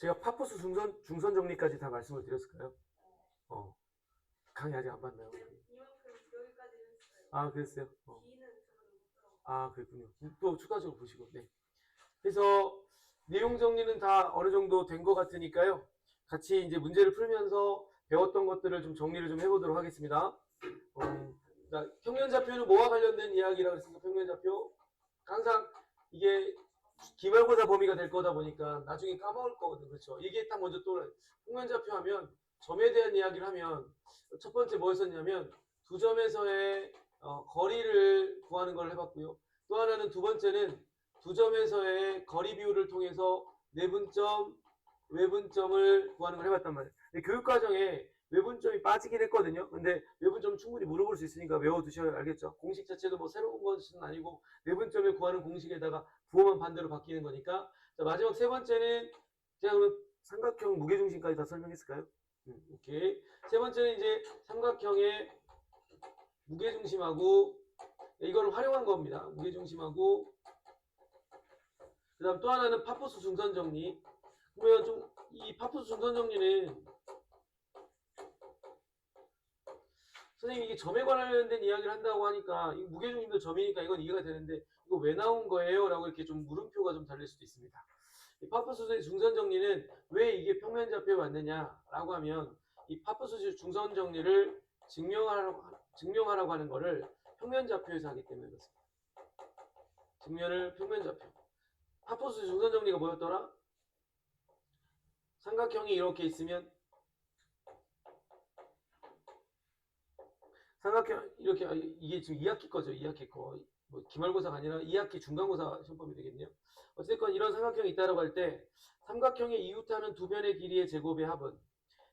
제가 파포스 중선 정리까지 다 말씀을 드렸을까요? 어, 강의 아직 안 봤나요? 이만큼 여기까지는 했어요. 아, 그랬어요? B는 저는 못 들어가고. 아, 그랬군요. 또 추가적으로 보시고, 네. 그래서 내용 정리는 다 어느 정도 된 것 같으니까요. 같이 이제 문제를 풀면서 배웠던 것들을 좀 정리를 좀 해보도록 하겠습니다. 평면좌표는 뭐와 관련된 이야기라고 했습니까? 평면좌표. 항상 이게 기말고사 범위가 될 거다 보니까 나중에 까먹을 거거든. 그렇죠? 이게 딱 먼저 떠올라요. 평면좌표 하면 점에 대한 이야기를 하면 첫 번째 뭐였었냐면 두 점에서의 거리를 구하는 걸 해봤고요. 또 하나는 두 번째는 두 점에서의 거리 비율을 통해서 내분점, 외분점을 구하는 걸 해봤단 말이에요. 교육과정에 외분점이 빠지긴 했거든요. 근데 외분점 충분히 물어볼 수 있으니까 외워두셔야 알겠죠. 공식 자체도 뭐 새로운 것은 아니고 외분점을 구하는 공식에다가 부호만 반대로 바뀌는 거니까. 자, 마지막 세 번째는 제가 그럼 삼각형 무게중심까지 다 설명했을까요? 오케이. 세 번째는 이제 삼각형의 무게중심하고 이거를 활용한 겁니다. 무게중심하고 그 다음 또 하나는 파푸스 중선 정리. 그러면 좀 이 파푸스 중선 정리는 선생님 이게 점에 관련된 이야기를 한다고 하니까 이 무게중심도 점이니까 이건 이해가 되는데 이거 왜 나온 거예요? 라고 이렇게 좀 물음표가 좀 달릴 수도 있습니다. 이 파푸스 중선 정리는 왜 이게 평면좌표에 왔느냐 라고 하면 이 파푸스 중선 정리를 증명하라고 하는 거를 평면좌표에서 하기 때문에 그렇습니다. 증명을 평면좌표. 파푸스 중선 정리가 뭐였더라? 삼각형이 이렇게 있으면 삼각형 이렇게 이게 지금 2학기 거죠. 2학기 거. 뭐 기말고사가 아니라 2학기 중간고사 시험범위 되겠네요. 어쨌건 이런 삼각형이 있다라고 할 때 삼각형의 이웃하는 두 변의 길이의 제곱의 합은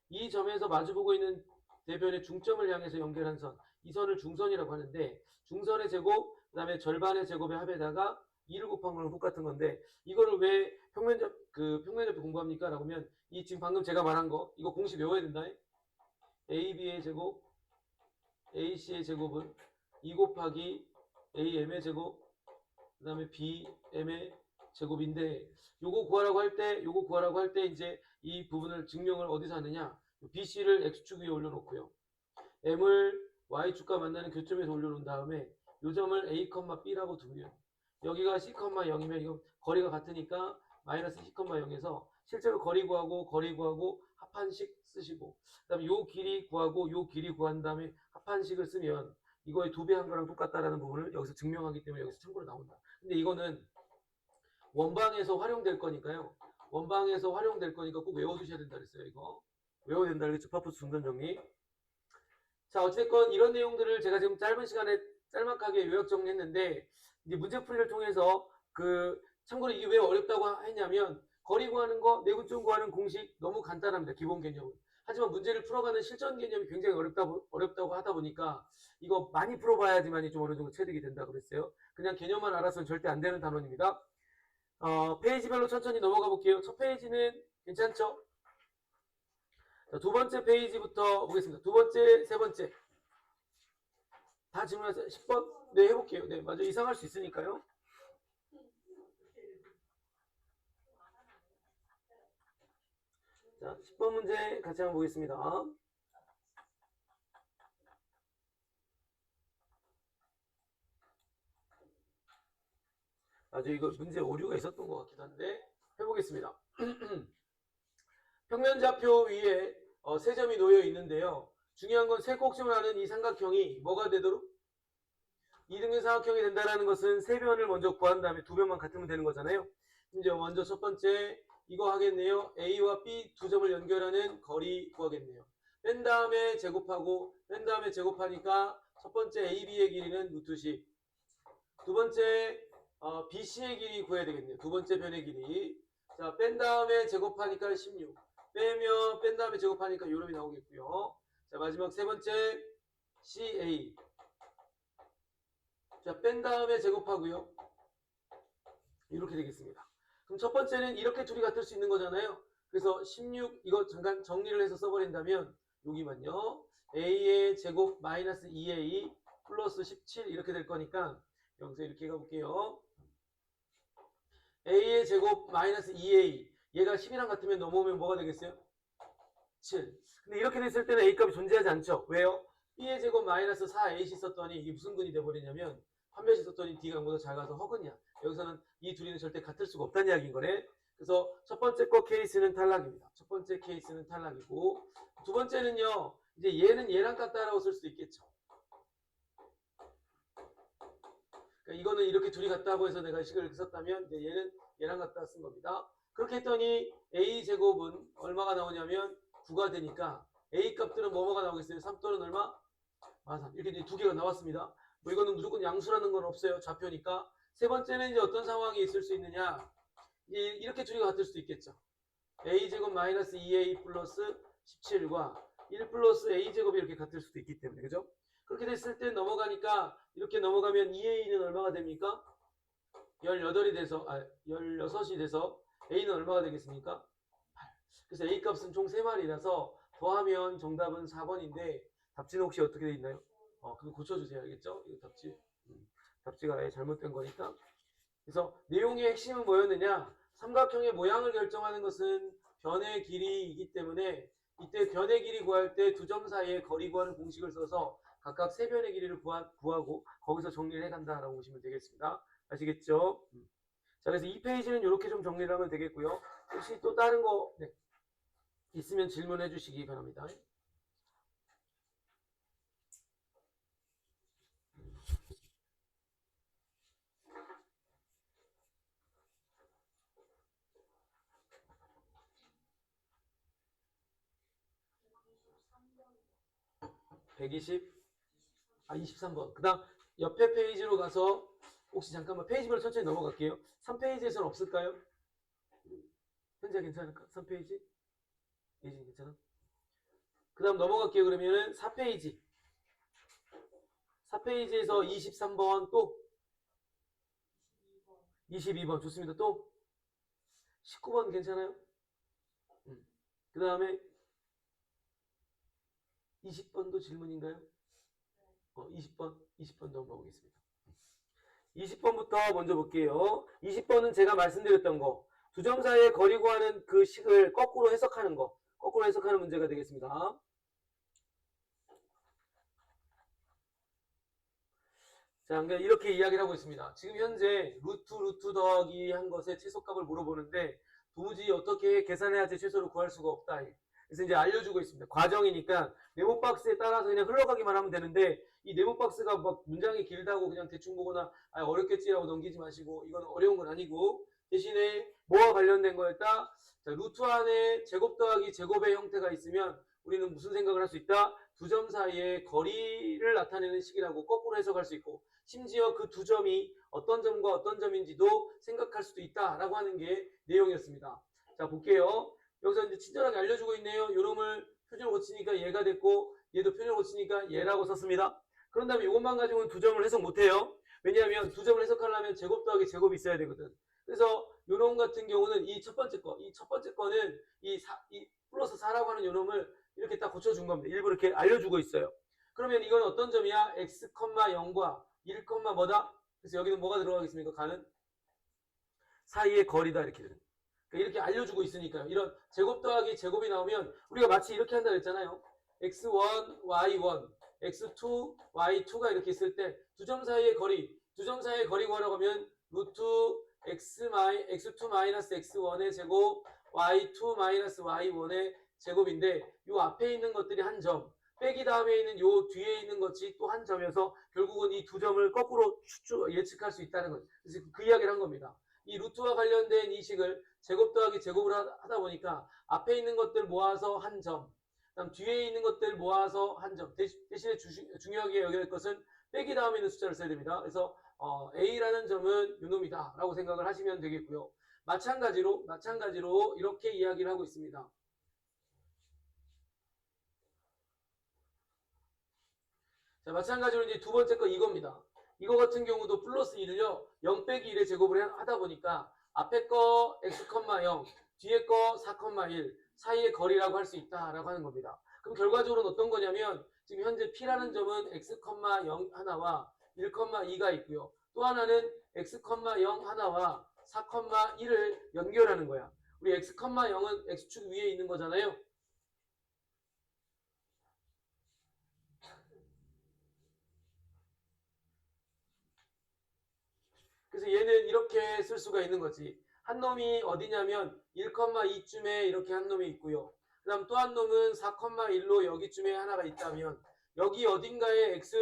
이 점에서 마주보고 있는 대변의 중점을 향해서 연결한 선, 이 선을 중선이라고 하는데 중선의 제곱, 그 다음에 절반의 제곱의 합에다가 2를 곱한 거랑 똑같은 건데 이거를 왜 평면좌표 공부합니까? 라고 하면 이 지금 방금 제가 말한 거 이거 공식 외워야 된다. AB의 제곱 AC의 제곱은 2 곱하기 AM의 제곱 그 다음에 BM의 제곱인데 요거 구하라고 할 때 이제 이 부분을 증명을 어디서 하느냐 BC를 X축 위에 올려놓고요. M을 Y축과 만나는 교점에서 올려놓은 다음에 요 점을 A, B라고 두고요. 여기가 C, 0이면 이건 거리가 같으니까 마이너스 C, 0에서 실제로 거리 구하고 합한식 쓰시고 그 다음에 요 길이 구하고 요 길이 구한 다음에 합한식을 쓰면 이거의 2배 한 거랑 똑같다라는 부분을 여기서 증명하기 때문에 여기서 참고로 나온다. 근데 이거는 원방에서 활용될 거니까요. 원방에서 활용될 거니까 꼭 외워두셔야 된다 그랬어요. 이거 외워야 된다 그랬죠. 파푸스 중선 정리. 자, 어쨌건 이런 내용들을 제가 지금 짧은 시간에 짤막하게 요약 정리했는데 이제 문제풀이를 통해서 참고로 이게 왜 어렵다고 했냐면 거리 구하는 거, 내분점 구하는 공식 너무 간단합니다. 기본 개념은. 하지만 문제를 풀어가는 실전 개념이 굉장히 어렵다고 하다 보니까 이거 많이 풀어봐야지만이 좀 어느 정도 체득이 된다고 그랬어요. 그냥 개념만 알아서는 절대 안 되는 단원입니다. 페이지별로 천천히 넘어가 볼게요. 첫 페이지는 괜찮죠? 자, 두 번째 페이지부터 보겠습니다. 두 번째, 세 번째. 다 질문하세요. 10번? 네, 해볼게요. 네, 맞아. 이상할 수 있으니까요. 자, 10번 문제 같이 한번 보겠습니다. 아주 이거 문제 오류가 있었던 것 같기도 한데 해보겠습니다. 평면좌표 위에 세 점이 놓여 있는데요. 중요한 건 세 꼭지로 하는 이 삼각형이 뭐가 되도록 2등분 삼각형이 된다는 것은 세 변을 먼저 구한 다음에 두 변만 같으면 되는 거잖아요. 이제 먼저 첫 번째 이거 하겠네요. A와 B 두 점을 연결하는 거리 구하겠네요. 뺀 다음에 제곱하고 뺀 다음에 제곱하니까 첫 번째 AB의 길이는 루트 10. 두 번째 BC의 길이 구해야 되겠네요. 두 번째 변의 길이. 자, 뺀 다음에 제곱하니까 16. 빼면 뺀 다음에 제곱하니까 요놈이 나오겠고요. 자, 마지막 세 번째 CA. 자, 뺀 다음에 제곱하고요. 이렇게 되겠습니다. 그럼 첫 번째는 이렇게 둘이 같을 수 있는 거잖아요. 그래서 16 이거 잠깐 정리를 해서 써버린다면 여기만요. A의 제곱 마이너스 2A 플러스 17 이렇게 될 거니까 여기서 이렇게 가볼게요. A의 제곱 마이너스 2A 얘가 10이랑 같으면 넘어오면 뭐가 되겠어요? 7. 근데 이렇게 됐을 때는 A값이 존재하지 않죠. 왜요? B의 제곱 마이너스 4AC 썼더니 이게 무슨 근이 돼버리냐면 판별식 썼더니 D가 보다 작아서 허근이야. 여기서는 이 둘이는 절대 같을 수가 없다는 이야기인 거네. 그래서 첫 번째 거 케이스는 탈락입니다. 첫 번째 케이스는 탈락이고 두 번째는요. 이제 얘는 얘랑 같다라고 쓸 수 있겠죠. 그러니까 이거는 이렇게 둘이 같다고 해서 내가 식을 이렇게 썼다면 이제 얘는 얘랑 같다 쓴 겁니다. 그렇게 했더니 A 제곱은 얼마가 나오냐면 9가 되니까 A 값들은 뭐가 나오겠어요? 3 또는 얼마? 아, 이렇게 이제 두 개가 나왔습니다. 뭐 이거는 무조건 양수라는 건 없어요. 좌표니까. 세 번째는 이제 어떤 상황이 있을 수 있느냐? 이렇게 둘이 같을 수도 있겠죠. A 제곱 마이너스 2A 플러스 17과 1 플러스 A 제곱이 이렇게 같을 수도 있기 때문에 그죠? 그렇게 됐을 때 넘어가니까 이렇게 넘어가면 2A는 얼마가 됩니까? 18이 돼서 16이 돼서 A는 얼마가 되겠습니까? 8. 그래서 A 값은 총 3마리라서 더하면 정답은 4번인데 답지는 혹시 어떻게 돼 있나요? 그거 고쳐주세요. 알겠죠? 이거 답지. 답지가 아예 잘못된 거니까. 그래서 내용의 핵심은 뭐였느냐? 삼각형의 모양을 결정하는 것은 변의 길이이기 때문에 이때 변의 길이 구할 때 두 점 사이의 거리 구하는 공식을 써서 각각 세 변의 길이를 구하고 거기서 정리를 해간다라고 보시면 되겠습니다. 아시겠죠? 자, 그래서 이 페이지는 이렇게 좀 정리를 하면 되겠고요. 혹시 또 다른 거 있으면 질문해 주시기 바랍니다. (120) 23번. 그 다음 옆에 페이지로 가서 혹시 잠깐만 페이지별로 천천히 넘어갈게요. 3페이지에서는 없을까요? 현재 괜찮을까? 3페이지? 예진 괜찮아? 그 다음 넘어갈게요. 그러면은 4페이지. 4페이지에서 23번 또 22번 좋습니다. 또 19번 괜찮아요? 그 다음에 20번도 질문인가요? 20번 넘어보겠습니다. 20번부터 먼저 볼게요. 20번은 제가 말씀드렸던 거. 두 점 사이의 거리 구하는 그 식을 거꾸로 해석하는 거. 거꾸로 해석하는 문제가 되겠습니다. 자, 그러니까 이렇게 이야기를 하고 있습니다. 지금 현재 루트 더하기 한 것의 최소값을 물어보는데 도무지 어떻게 계산해야지 최소를 구할 수가 없다. 그래서 이제 알려주고 있습니다. 과정이니까 네모 박스에 따라서 그냥 흘러가기만 하면 되는데 이 네모 박스가 막 문장이 길다고 그냥 대충 보거나 어렵겠지라고 넘기지 마시고 이건 어려운 건 아니고 대신에 뭐와 관련된 거였다? 자, 루트 안에 제곱 더하기 제곱의 형태가 있으면 우리는 무슨 생각을 할 수 있다? 두 점 사이의 거리를 나타내는 식이라고 거꾸로 해석할 수 있고 심지어 그 두 점이 어떤 점과 어떤 점인지도 생각할 수도 있다라고 하는 게 내용이었습니다. 자, 볼게요. 여기서 이제 친절하게 알려주고 있네요. 요놈을 표준을 고치니까 얘가 됐고 얘도 표준을 고치니까 얘라고 썼습니다. 그런 다음에 이것만 가지고는 두 점을 해석 못해요. 왜냐하면 두 점을 해석하려면 제곱 더하기 제곱이 있어야 되거든. 그래서 요놈 같은 경우는 이 첫 번째 거는 이 플러스 4라고 하는 요놈을 이렇게 딱 고쳐준 겁니다. 일부러 이렇게 알려주고 있어요. 그러면 이건 어떤 점이야? x, 0과 1, 뭐다? 그래서 여기는 뭐가 들어가겠습니까? 가는 사이의 거리다 이렇게 되는. 그러니까 이렇게 알려주고 있으니까요. 이런 제곱 더하기 제곱이 나오면 우리가 마치 이렇게 한다 그랬잖아요. x1, y1, x2, y2가 이렇게 있을 때 두 점 사이의 거리 구하라고 하면 루트 x2 마이너스 x1의 제곱 y2 마이너스 y1의 제곱인데 이 앞에 있는 것들이 한 점, 빼기 다음에 있는 요 뒤에 있는 것이 또 한 점이어서 결국은 이 두 점을 거꾸로 예측할 수 있다는 거죠. 그래서 그 이야기를 한 겁니다. 이 루트와 관련된 이 식을 제곱 더하기 제곱을 하다 보니까 앞에 있는 것들 모아서 한 점, 그다음 뒤에 있는 것들 모아서 한 점. 대신에 중요하게 여겨야 할 것은 빼기 다음에 있는 숫자를 써야 됩니다. 그래서 A라는 점은 요놈이다 라고 생각을 하시면 되겠고요. 마찬가지로 이렇게 이야기를 하고 있습니다. 자, 마찬가지로 이제 두 번째 거 이겁니다. 이거 같은 경우도 플러스 1을요 0 빼기 1의 제곱을 하다 보니까 앞에 거 x, 0 뒤에 거 4, 1 사이의 거리라고 할 수 있다라고 하는 겁니다. 그럼 결과적으로는 어떤 거냐면 지금 현재 P라는 점은 x, 0 하나와 1, 2가 있고요. 또 하나는 x, 0 하나와 4, 1을 연결하는 거야. 우리 x, 0은 x축 위에 있는 거잖아요. 그래서 얘는 이렇게 쓸 수가 있는 거지. 한 놈이 어디냐면 1,2쯤에 이렇게 한 놈이 있고요. 그 다음 또 한 놈은 4,1로 여기쯤에 하나가 있다면 여기 어딘가에 x,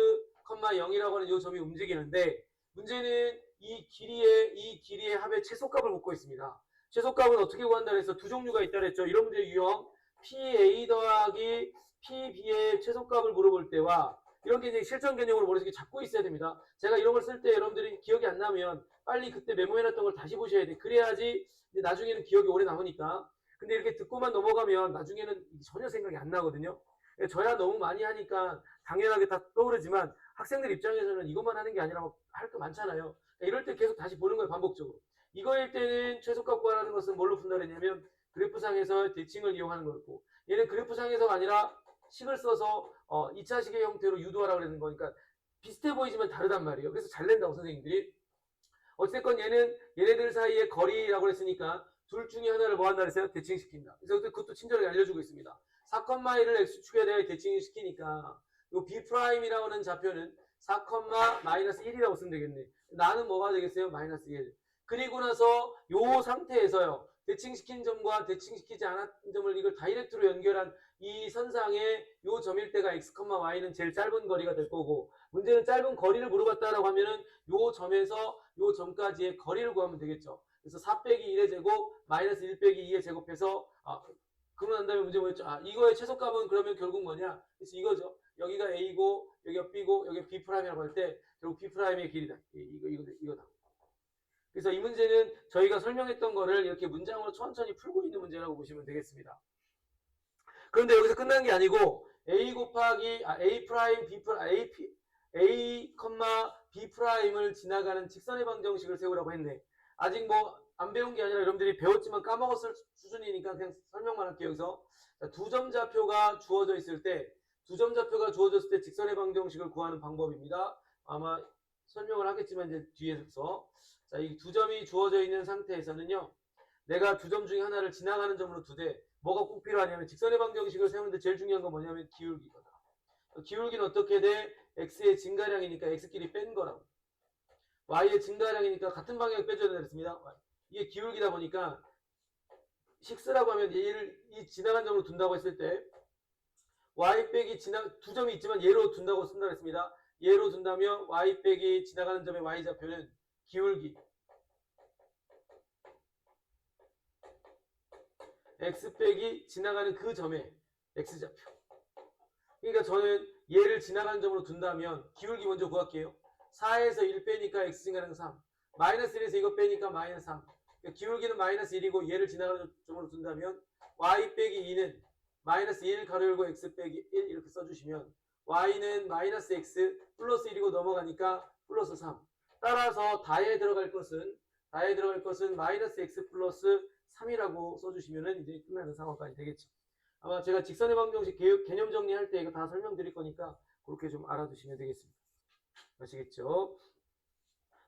0이라고 하는 이 점이 움직이는데 문제는 이 길이의 합의 최소값을 묻고 있습니다. 최소값은 어떻게 구한다 그래서 두 종류가 있다 그랬죠. 이런 문제 유형 PA 더하기 PB의 최소값을 물어볼 때와 이런 게 이제 실전 개념으로 머릿속에 잡고 있어야 됩니다. 제가 이런 걸 쓸 때 여러분들이 기억이 안 나면 빨리 그때 메모해놨던 걸 다시 보셔야 돼. 그래야지 나중에는 기억이 오래 남으니까. 근데 이렇게 듣고만 넘어가면 나중에는 전혀 생각이 안 나거든요. 저야 너무 많이 하니까 당연하게 다 떠오르지만 학생들 입장에서는 이것만 하는 게 아니라 할 거 많잖아요. 이럴 때 계속 다시 보는 거예요, 반복적으로. 이거일 때는 최소값 구하라는 것은 뭘로 푼다 그랬냐면 그래프상에서 대칭을 이용하는 거였고 얘는 그래프상에서가 아니라 식을 써서 2차식의 형태로 유도하라고 그러는 거니까 비슷해 보이지만 다르단 말이에요. 그래서 잘 낸다고 선생님들이. 어쨌건 얘네들 사이의 거리라고 했으니까 둘 중에 하나를 뭐 한다 그랬어요? 대칭시킨다. 그래서 그것도 친절하게 알려주고 있습니다. 4,1을 x축에 대해 대칭을 시키니까 이 B'이라고 하는 좌표는 4,-1이라고 쓰면 되겠네. 나는 뭐가 되겠어요? -1. 그리고 나서 이 상태에서요. 대칭시킨 점과 대칭시키지 않았던 점을 이걸 다이렉트로 연결한 이 선상에 이 점일 때가 x, y는 제일 짧은 거리가 될 거고 문제는 짧은 거리를 물어봤다라고 하면은 이 점에서 이 점까지의 거리를 구하면 되겠죠. 그래서 4 빼기 1의 제곱 마이너스 1 빼기 2의 제곱해서 그러고 난 다음에 문제 뭐였죠? 이거의 최소값은 그러면 결국 뭐냐? 그래서 이거죠. 여기가 A고 여기가 B고 여기가 B'이라고 할 때 결국 B'의 길이다. 이거다. 그래서 이 문제는 저희가 설명했던 거를 이렇게 문장으로 천천히 풀고 있는 문제라고 보시면 되겠습니다. 그런데 여기서 끝난 게 아니고 A 곱하기 A 프라임 B 프라임 A, B 프라임을 지나가는 직선의 방정식을 세우라고 했네. 아직 뭐 안 배운 게 아니라 여러분들이 배웠지만 까먹었을 수준이니까 그냥 설명만 할게요. 여기서 두 점 좌표가 주어져 있을 때 두 점 좌표가 주어졌을 때 직선의 방정식을 구하는 방법입니다. 아마 설명을 하겠지만 이제 뒤에서 자, 이 두 점이 주어져 있는 상태에서는요. 내가 두 점 중에 하나를 지나가는 점으로 두되 뭐가 꼭 필요하냐면 직선의 방정식을 세우는데 제일 중요한 건 뭐냐면 기울기거든. 기울기는 어떻게 돼? x의 증가량이니까 x끼리 뺀 거라고. y의 증가량이니까 같은 방향을 빼줘야 되겠습니다. 이게 기울기다 보니까 식스라고 하면 얘를 이 지나간 점으로 둔다고 했을 때 y 빼기 두 점이 있지만 얘로 둔다고 쓴다고 했습니다. 얘로 둔다면 y 빼기 지나가는 점의 y좌표는 기울기 x 빼기 지나가는 그 점의 x좌표. 그러니까 저는 얘를 지나가는 점으로 둔다면 기울기 먼저 구할게요. 4에서 1 빼니까 x 증가량 3. 마이너스 1에서 이거 빼니까 마이너스 3. 그러니까 기울기는 마이너스 1이고 얘를 지나가는 점으로 둔다면 y 빼기 2는 마이너스 1 가로 열고 x 빼기 1 이렇게 써주시면 y는 마이너스 x 플러스 1이고 넘어가니까 플러스 3. 따라서 다에 들어갈 것은 마이너스 x 플러스 3이라고 써주시면 이제 끝나는 상황까지 되겠죠. 아마 제가 직선의 방정식 개념 정리할 때 이거 다 설명드릴 거니까 그렇게 좀 알아두시면 되겠습니다. 아시겠죠?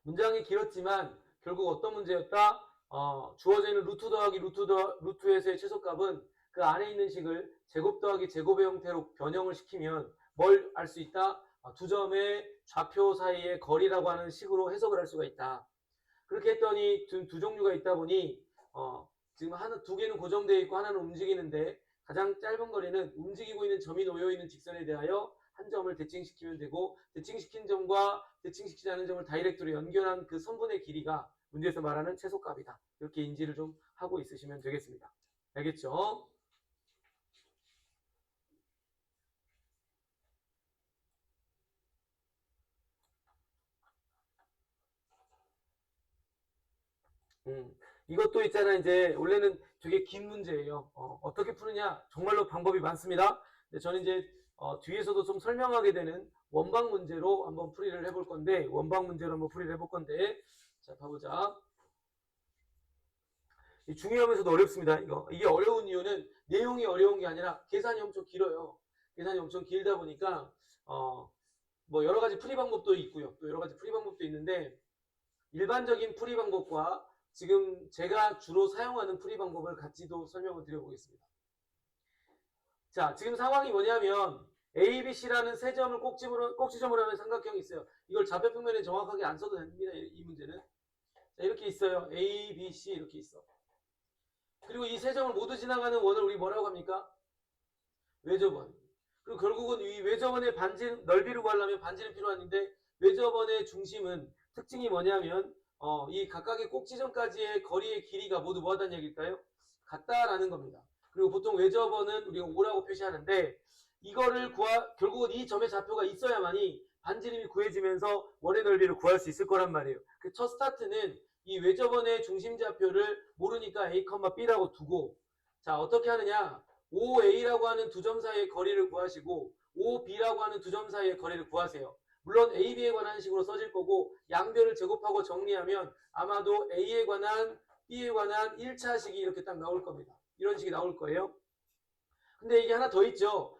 문장이 길었지만 결국 어떤 문제였다? 주어져 있는 루트 더하기 루트에서의 최소값은 그 안에 있는 식을 제곱 더하기 제곱의 형태로 변형을 시키면 뭘 알 수 있다? 두 점의 좌표 사이의 거리라고 하는 식으로 해석을 할 수가 있다. 그렇게 했더니 두 종류가 있다 보니 지금 두 개는 고정되어 있고 하나는 움직이는데 가장 짧은 거리는 움직이고 있는 점이 놓여 있는 직선에 대하여 한 점을 대칭시키면 되고 대칭시킨 점과 대칭시키지 않은 점을 다이렉트로 연결한 그 선분의 길이가 문제에서 말하는 최소값이다. 이렇게 인지를 좀 하고 있으시면 되겠습니다. 알겠죠? 이것도 있잖아. 이제 원래는 되게 긴 문제예요. 어떻게 푸느냐? 정말로 방법이 많습니다. 근데 저는 이제 뒤에서도 좀 설명하게 되는 원방 문제로 한번 풀이를 해볼 건데 자 봐보자. 중요하면서도 어렵습니다. 이게 어려운 이유는 내용이 어려운 게 아니라 계산이 엄청 길어요. 계산이 엄청 길다 보니까 뭐 여러 가지 풀이 방법도 있고요. 또 여러 가지 풀이 방법도 있는데 일반적인 풀이 방법과 지금 제가 주로 사용하는 풀이 방법을 같이도 설명을 드려보겠습니다. 자, 지금 상황이 뭐냐면 ABC라는 세 점을 꼭지점으로 하는 삼각형이 있어요. 이걸 좌표 평면에 정확하게 안 써도 됩니다. 이 문제는. 자, 이렇게 있어요. A, B, C 이렇게 있어. 그리고 이 세 점을 모두 지나가는 원을 우리 뭐라고 합니까? 외접원. 그리고 결국은 이 외접원의 넓이를 구하려면 반지름 필요한데 외접원의 중심은 특징이 뭐냐면 이 각각의 꼭지점까지의 거리의 길이가 모두 뭐하다는 얘기일까요? 같다라는 겁니다. 그리고 보통 외접원은 우리가 5라고 표시하는데 이거를 결국은 이 점의 좌표가 있어야만이 반지름이 구해지면서 원의 넓이를 구할 수 있을 거란 말이에요. 그 첫 스타트는 이 외접원의 중심 좌표를 모르니까 A, B라고 두고 자 어떻게 하느냐 OA라고 하는 두 점 사이의 거리를 구하시고 OB라고 하는 두 점 사이의 거리를 구하세요. 물론 AB에 관한 식으로 써질 거고 양변을 제곱하고 정리하면 아마도 A에 관한 B에 관한 1차식이 이렇게 딱 나올 겁니다. 이런 식이 나올 거예요. 근데 이게 하나 더 있죠.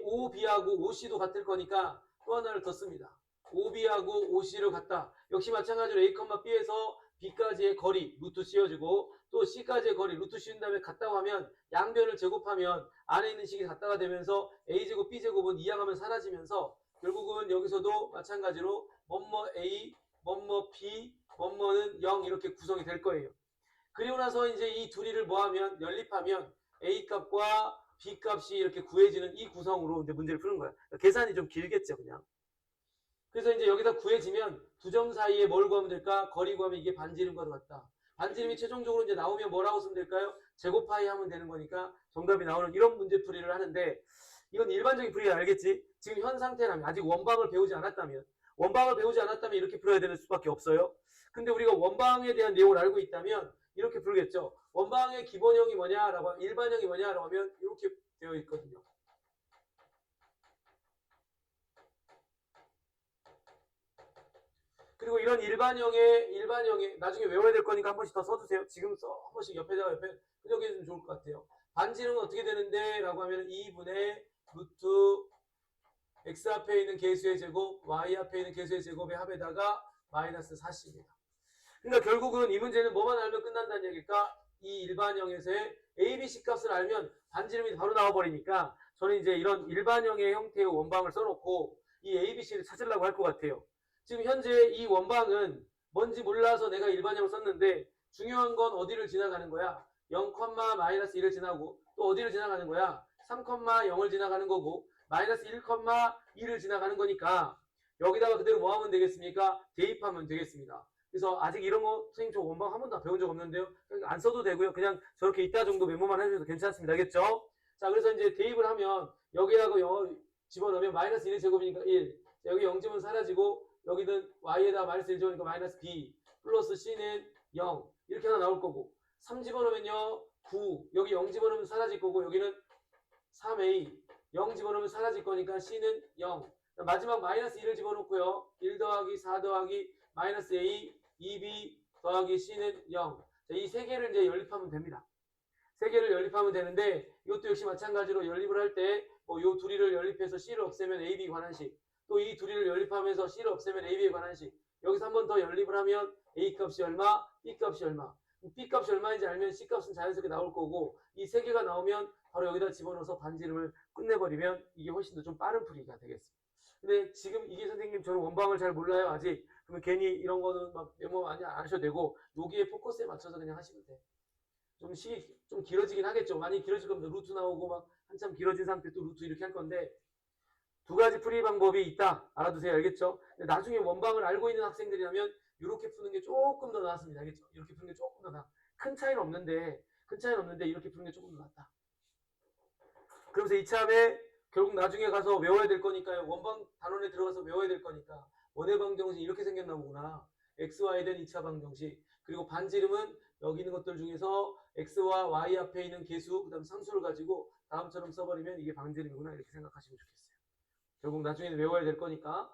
OB하고 OC도 같을 거니까 또 하나를 더 씁니다. OB하고 OC를 갖다. 역시 마찬가지로 A, B에서 B까지의 거리 루트 씌워주고 또 C까지의 거리 루트 씌운 다음에 같다고 하면 양변을 제곱하면 안에 있는 식이 같다가 되면서 A제곱 B제곱은 이항하면 사라지면서 결국은 여기서도 마찬가지로 뭐뭐 A, 뭐뭐 B, 뭐뭐는 0 이렇게 구성이 될 거예요. 그리고 나서 이제 이 둘이를 뭐하면 연립하면 A 값과 B 값이 이렇게 구해지는 이 구성으로 이제 문제를 푸는 거야. 계산이 좀 길겠죠, 그냥. 그래서 이제 여기다 구해지면 두 점 사이에 뭘 구하면 될까? 거리 구하면 이게 반지름과도 같다. 반지름이 최종적으로 이제 나오면 뭐라고 쓰면 될까요? 제곱파이 하면 되는 거니까 정답이 나오는 이런 문제풀이를 하는데 이건 일반적인 풀이야 알겠지? 지금 현 상태라면 아직 원방을 배우지 않았다면 이렇게 풀어야 되는 수밖에 없어요. 근데 우리가 원방에 대한 내용을 알고 있다면 이렇게 풀겠죠. 원방의 기본형이 뭐냐라고 일반형이 뭐냐라고 하면 이렇게 되어 있거든요. 그리고 이런 일반형의 나중에 외워야 될 거니까 한 번씩 더 써주세요. 지금 한 번씩 옆에다가 끄적여 주면 좋을 것 같아요. 반지름은 어떻게 되는데? 라고 하면 2분의 루트 x 앞에 있는 개수의 제곱, y 앞에 있는 개수의 제곱의 합에다가 마이너스 4c입니다. 그러니까 결국은 이 문제는 뭐만 알면 끝난다는 얘기일까? 이 일반형에서의 ABC 값을 알면 반지름이 바로 나와버리니까 저는 이제 이런 일반형의 형태의 원방을 써놓고 이 ABC를 찾으려고 할 것 같아요. 지금 현재 이 원방은 뭔지 몰라서 내가 일반형을 썼는데 중요한 건 어디를 지나가는 거야? 0, 마이너스 1을 지나고 또 어디를 지나가는 거야? 3, 0을 지나가는 거고 마이너스 1, 2를 지나가는 거니까 여기다가 그대로 뭐 하면 되겠습니까? 대입하면 되겠습니다. 그래서 아직 이런 거 선생님 저 원방 한 번도 배운 적 없는데요. 안 써도 되고요. 그냥 저렇게 있다 정도 메모만 해주셔도 괜찮습니다. 알겠죠? 자 그래서 이제 대입을 하면 여기하고 0을 집어넣으면 마이너스 1의 제곱이니까 1. 여기 0집은 사라지고 여기는 y에다 마이너스 1 집어넣으니까 마이너스 b 플러스 c는 0 이렇게 하나 나올 거고 3 집어넣으면요 9 여기 0 집어넣으면 사라질 거고 여기는 3a 0 집어넣으면 사라질 거니까 c는 0 마지막 마이너스 1을 집어넣고요 1 더하기 4 더하기 마이너스 a 2b 더하기 c는 0 이 세 개를 이제 연립하면 됩니다. 세 개를 연립하면 되는데 이것도 역시 마찬가지로 연립을 할 때 요 둘이를 연립해서 c를 없애면 ab 관한식 또 이 둘이를 연립하면서 c를 없애면 ab에 관한식 여기서 한 번 더 연립을 하면 a 값이 얼마, b 값이 얼마 b 값이 얼마인지 알면 c 값은 자연스럽게 나올 거고 이 세 개가 나오면 바로 여기다 집어넣어서 반지름을 끝내버리면 이게 훨씬 더 좀 빠른 풀이가 되겠습니다. 근데 지금 이게 선생님 저는 원방을 잘 몰라요 아직. 그러면 괜히 이런 거는 막 메모 많이 안 하셔도 되고 여기에 포커스에 맞춰서 그냥 하시면 돼. 좀 시기 좀 길어지긴 하겠죠. 많이 길어질 겁니다. 루트 나오고 막 한참 길어진 상태 또 루트 이렇게 할 건데 두 가지 풀이 방법이 있다. 알아두세요. 알겠죠? 나중에 원방을 알고 있는 학생들이라면 이렇게 푸는 게 조금 더 나았습니다. 알겠죠? 이렇게 푸는 게 조금 더 나아. 큰 차이는 없는데 이렇게 푸는 게 조금 더 낫다. 그러면서 이참에 결국 나중에 가서 외워야 될 거니까요. 원방 단원에 들어가서 외워야 될 거니까 원의 방정식 이렇게 생겼나 보구나. xy 된 2차 방정식. 그리고 반지름은 여기 있는 것들 중에서 x와 y 앞에 있는 개수 그 다음 상수를 가지고 다음처럼 써버리면 이게 반지름이구나 이렇게 생각하시면 좋겠어요. 결국 나중에는 외워야 될 거니까.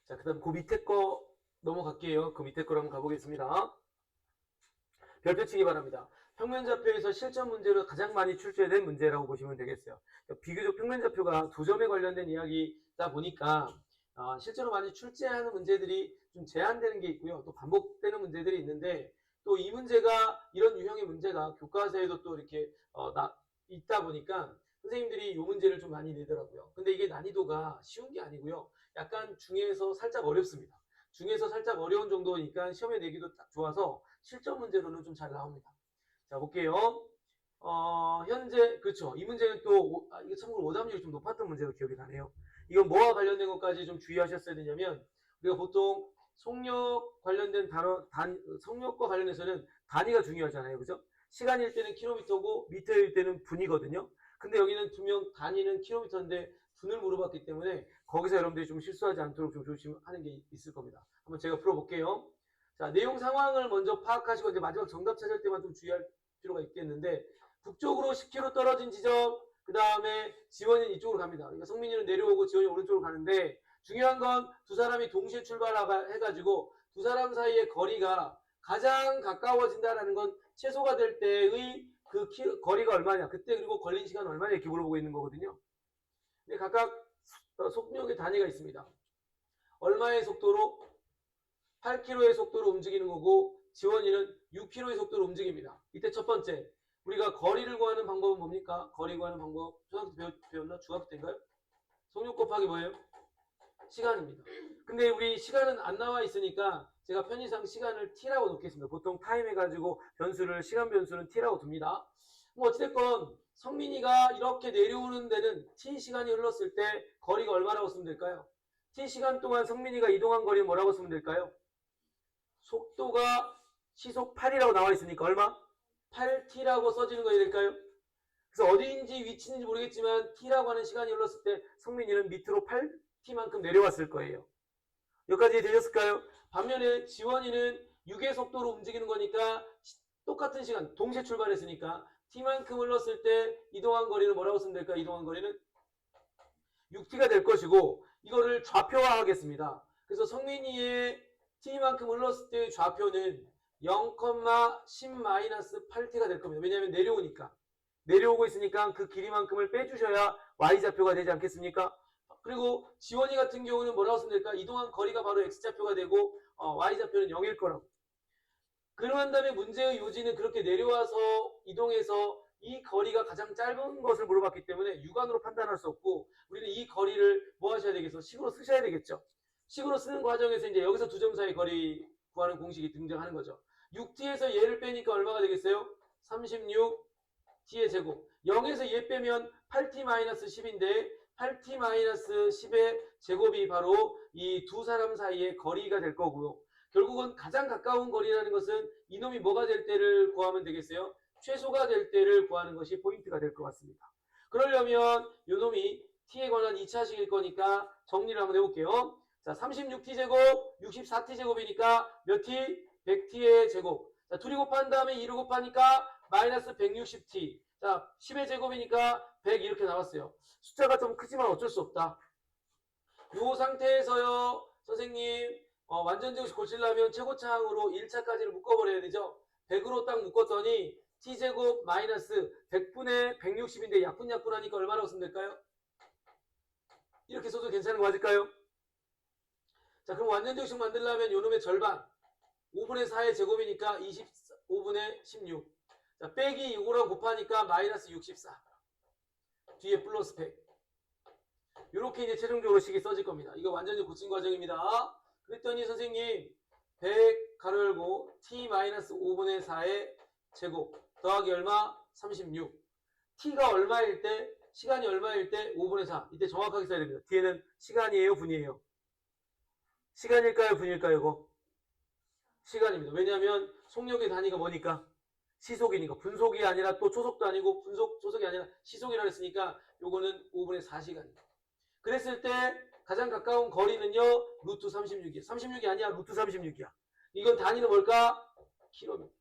자, 그 다음 그 밑에 거 넘어갈게요. 그 밑에 거로 한번 가보겠습니다. 별표 치기 바랍니다. 평면좌표에서 실전 문제로 가장 많이 출제된 문제라고 보시면 되겠어요. 비교적 평면좌표가 두 점에 관련된 이야기다 보니까 실제로 많이 출제하는 문제들이 좀 제한되는 게 있고요. 또 반복되는 문제들이 있는데 또 이 문제가 이런 유형의 문제가 교과서에도 또 이렇게 있다 보니까 선생님들이 이 문제를 좀 많이 내더라고요. 근데 이게 난이도가 쉬운 게 아니고요. 약간 중에서 살짝 어렵습니다. 중에서 살짝 어려운 정도니까 시험에 내기도 딱 좋아서 실전 문제로는 좀 잘 나옵니다. 자, 볼게요. 현재, 그렇죠. 이 문제는 또, 이게 참고로 오답률이 좀 높았던 문제로 기억이 나네요. 이건 뭐와 관련된 것까지 좀 주의하셨어야 되냐면, 우리가 보통 속력 관련된 속력과 관련해서는 단위가 중요하잖아요. 그죠? 시간일 때는 킬로미터고, 미터일 때는 분이거든요. 근데 여기는 분명 단위는 킬로미터인데, 분을 물어봤기 때문에, 거기서 여러분들이 좀 실수하지 않도록 좀 조심하는 게 있을 겁니다. 한번 제가 풀어볼게요. 자, 내용 상황을 먼저 파악하시고, 이제 마지막 정답 찾을 때만 좀 주의할 필요가 있겠는데, 북쪽으로 10km 떨어진 지점, 그 다음에 지원이 이쪽으로 갑니다. 그러니까 성민이는 내려오고 지원이 오른쪽으로 가는데, 중요한 건 두 사람이 동시에 출발해가지고 두 사람 사이의 거리가 가장 가까워진다라는 건 최소가 될 때의 그 거리가 얼마냐, 그때 그리고 걸린 시간 얼마냐 이렇게 물어보고 있는 거거든요. 근데 각각 속력의 단위가 있습니다. 얼마의 속도로? 8km의 속도로 움직이는 거고 지원이는 6km의 속도로 움직입니다. 이때 첫 번째, 우리가 거리를 구하는 방법은 뭡니까? 거리 구하는 방법 초등학교 때 배웠나? 중학교 때인가요? 속력 곱하기 뭐예요? 시간입니다. 근데 우리 시간은 안 나와 있으니까 제가 편의상 시간을 t라고 놓겠습니다. 보통 타임 해가지고 변수를 시간 변수는 t라고 둡니다. 뭐 어찌됐건 성민이가 이렇게 내려오는 데는 t 시간이 흘렀을 때 거리가 얼마라고 쓰면 될까요? t 시간 동안 성민이가 이동한 거리는 뭐라고 쓰면 될까요? 속도가 시속 8이라고 나와 있으니까 얼마? 8t라고 써지는 거야 될까요? 그래서 어디인지 위치인지 모르겠지만 t라고 하는 시간이 흘렀을 때 성민이는 밑으로 8t만큼 내려왔을 거예요. 여기까지 되셨을까요? 반면에 지원이는 6의 속도로 움직이는 거니까 똑같은 시간 동시에 출발했으니까 t만큼 흘렀을 때 이동한 거리는 뭐라고 쓰면 될까요? 이동한 거리는 6t가 될 것이고 이거를 좌표화하겠습니다. 그래서 성민이의 t만큼 흘렀을 때의 좌표는 0,10-8t가 될 겁니다. 왜냐하면 내려오니까. 내려오고 있으니까 그 길이만큼을 빼주셔야 y좌표가 되지 않겠습니까? 그리고 지원이 같은 경우는 뭐라고 쓰면 될까? 이동한 거리가 바로 x좌표가 되고 y좌표는 0일 거라고. 그러한 다음에 문제의 요지는 그렇게 내려와서 이동해서 이 거리가 가장 짧은 것을 물어봤기 때문에 육안으로 판단할 수 없고 우리는 이 거리를 뭐 하셔야 되겠어? 식으로 쓰셔야 되겠죠. 식으로 쓰는 과정에서 이제 여기서 두 점 사이 거리 구하는 공식이 등장하는 거죠. 6t에서 얘를 빼니까 얼마가 되겠어요? 36t의 제곱. 0에서 얘 빼면 8t-10인데 8t-10의 제곱이 바로 이 두 사람 사이의 거리가 될 거고요. 결국은 가장 가까운 거리라는 것은 이놈이 뭐가 될 때를 구하면 되겠어요? 최소가 될 때를 구하는 것이 포인트가 될 것 같습니다. 그러려면 이놈이 t에 관한 2차식일 거니까 정리를 한번 해볼게요. 자, 36t제곱, 64t제곱이니까 몇 t? 100t의 제곱. 자, 둘이 곱한 다음에 2를 곱하니까 마이너스 160t. 자, 10의 제곱이니까 100 이렇게 나왔어요. 숫자가 좀 크지만 어쩔 수 없다. 이 상태에서요, 선생님, 완전정식 고치려면 최고차항으로 1차까지를 묶어버려야 되죠. 100으로 딱 묶었더니 t제곱 마이너스 100분의 160인데 약분하니까 얼마라고 쓰면 될까요? 이렇게 써도 괜찮은 거 맞을까요? 자, 그럼 완전정식 만들려면 요놈의 절반 5분의 4의 제곱이니까 25분의 16. 자, 빼기 이거랑 곱하니까 마이너스 64. 뒤에 플러스 100. 이렇게 이제 최종적으로 식이 써질 겁니다. 이거 완전히 고친 과정입니다. 그랬더니 선생님 100 가로 열고 t-5분의 4의 제곱 더하기 얼마? 36. t가 얼마일 때? 시간이 얼마일 때? 5분의 4. 이때 정확하게 써야 됩니다. 뒤에는 시간이에요? 분이에요? 시간일까요? 분일까요? 이거? 시간입니다. 왜냐하면 속력의 단위가 뭐니까? 시속이니까. 분속이 아니라 또 초속도 아니고 분속, 초속이 아니라 시속이라고 했으니까 요거는 5분의 4시간입니다. 그랬을 때 가장 가까운 거리는요. 루트 36이야. 36이 아니야. 루트 36이야. 이건 단위는 뭘까? 킬로미터.